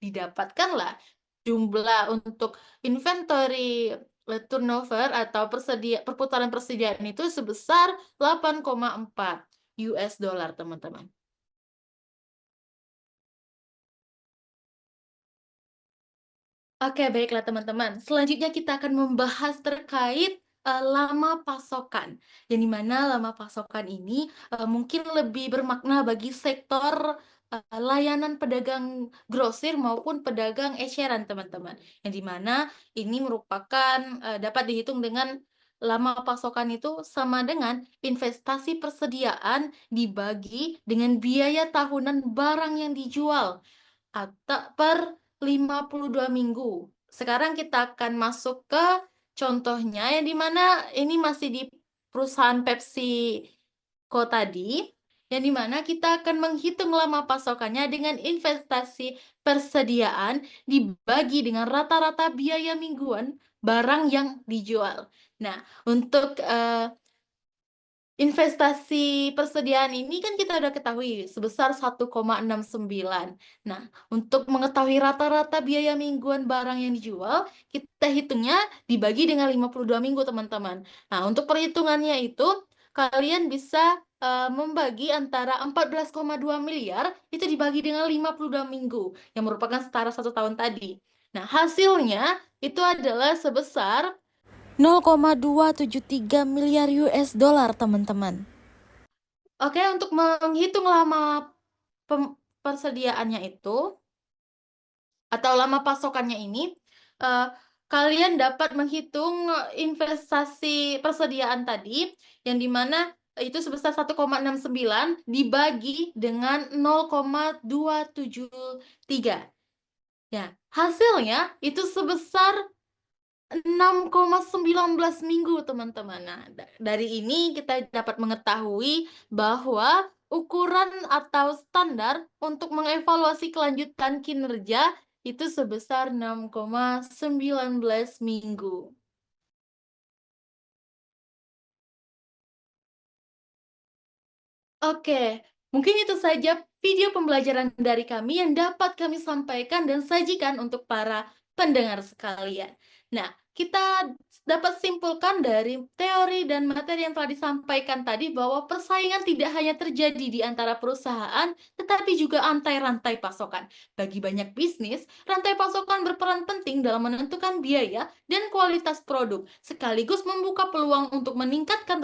Didapatkanlah jumlah untuk inventory turnover atau perputaran persediaan itu sebesar 8,4 US dollar, teman-teman. Oke, baiklah teman-teman. Selanjutnya kita akan membahas terkait lama pasokan. Yang dimana lama pasokan ini mungkin lebih bermakna bagi sektor layanan pedagang grosir maupun pedagang eceran, teman-teman. Yang dimana ini merupakan dapat dihitung dengan lama pasokan itu sama dengan investasi persediaan dibagi dengan biaya tahunan barang yang dijual atau per 52 minggu. Sekarang kita akan masuk ke contohnya yang dimana ini masih di perusahaan PepsiCo tadi, yang dimana kita akan menghitung lama pasokannya dengan investasi persediaan dibagi dengan rata-rata biaya mingguan barang yang dijual. Nah, untuk investasi persediaan ini kan kita udah ketahui sebesar 1,69. Nah, untuk mengetahui rata-rata biaya mingguan barang yang dijual, kita hitungnya dibagi dengan 52 minggu, teman-teman. Nah, untuk perhitungannya itu, kalian bisa membagi antara 14,2 miliar itu dibagi dengan 52 minggu, yang merupakan setara 1 tahun tadi. Nah, hasilnya itu adalah sebesar 0,273 miliar US dollar, teman-teman. Oke, untuk menghitung lama persediaannya itu atau lama pasokannya ini, kalian dapat menghitung investasi persediaan tadi yang dimana itu sebesar 1,69 dibagi dengan 0,273. Ya, hasilnya itu sebesar 6,19 minggu, teman-teman. Nah, dari ini kita dapat mengetahui bahwa ukuran atau standar untuk mengevaluasi kelanjutan kinerja itu sebesar 6,19 minggu. Oke, mungkin itu saja video pembelajaran dari kami yang dapat kami sampaikan dan sajikan untuk para pendengar sekalian. Nah, kita dapat simpulkan dari teori dan materi yang telah disampaikan tadi bahwa persaingan tidak hanya terjadi di antara perusahaan, tetapi juga antar rantai pasokan. Bagi banyak bisnis, rantai pasokan berperan penting dalam menentukan biaya dan kualitas produk, sekaligus membuka peluang untuk meningkatkan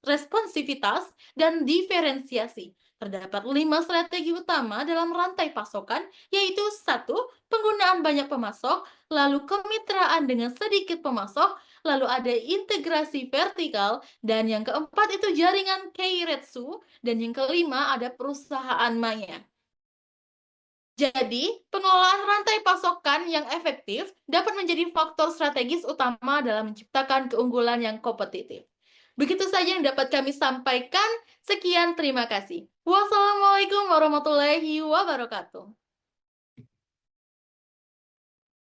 responsivitas dan diferensiasi. Terdapat 5 strategi utama dalam rantai pasokan, yaitu 1. Penggunaan banyak pemasok, lalu kemitraan dengan sedikit pemasok, lalu ada integrasi vertikal, dan yang keempat itu jaringan keiretsu, dan yang kelima ada perusahaan maya. Jadi, pengelolaan rantai pasokan yang efektif dapat menjadi faktor strategis utama dalam menciptakan keunggulan yang kompetitif. Begitu saja yang dapat kami sampaikan. Sekian, terima kasih. Wassalamualaikum warahmatullahi wabarakatuh.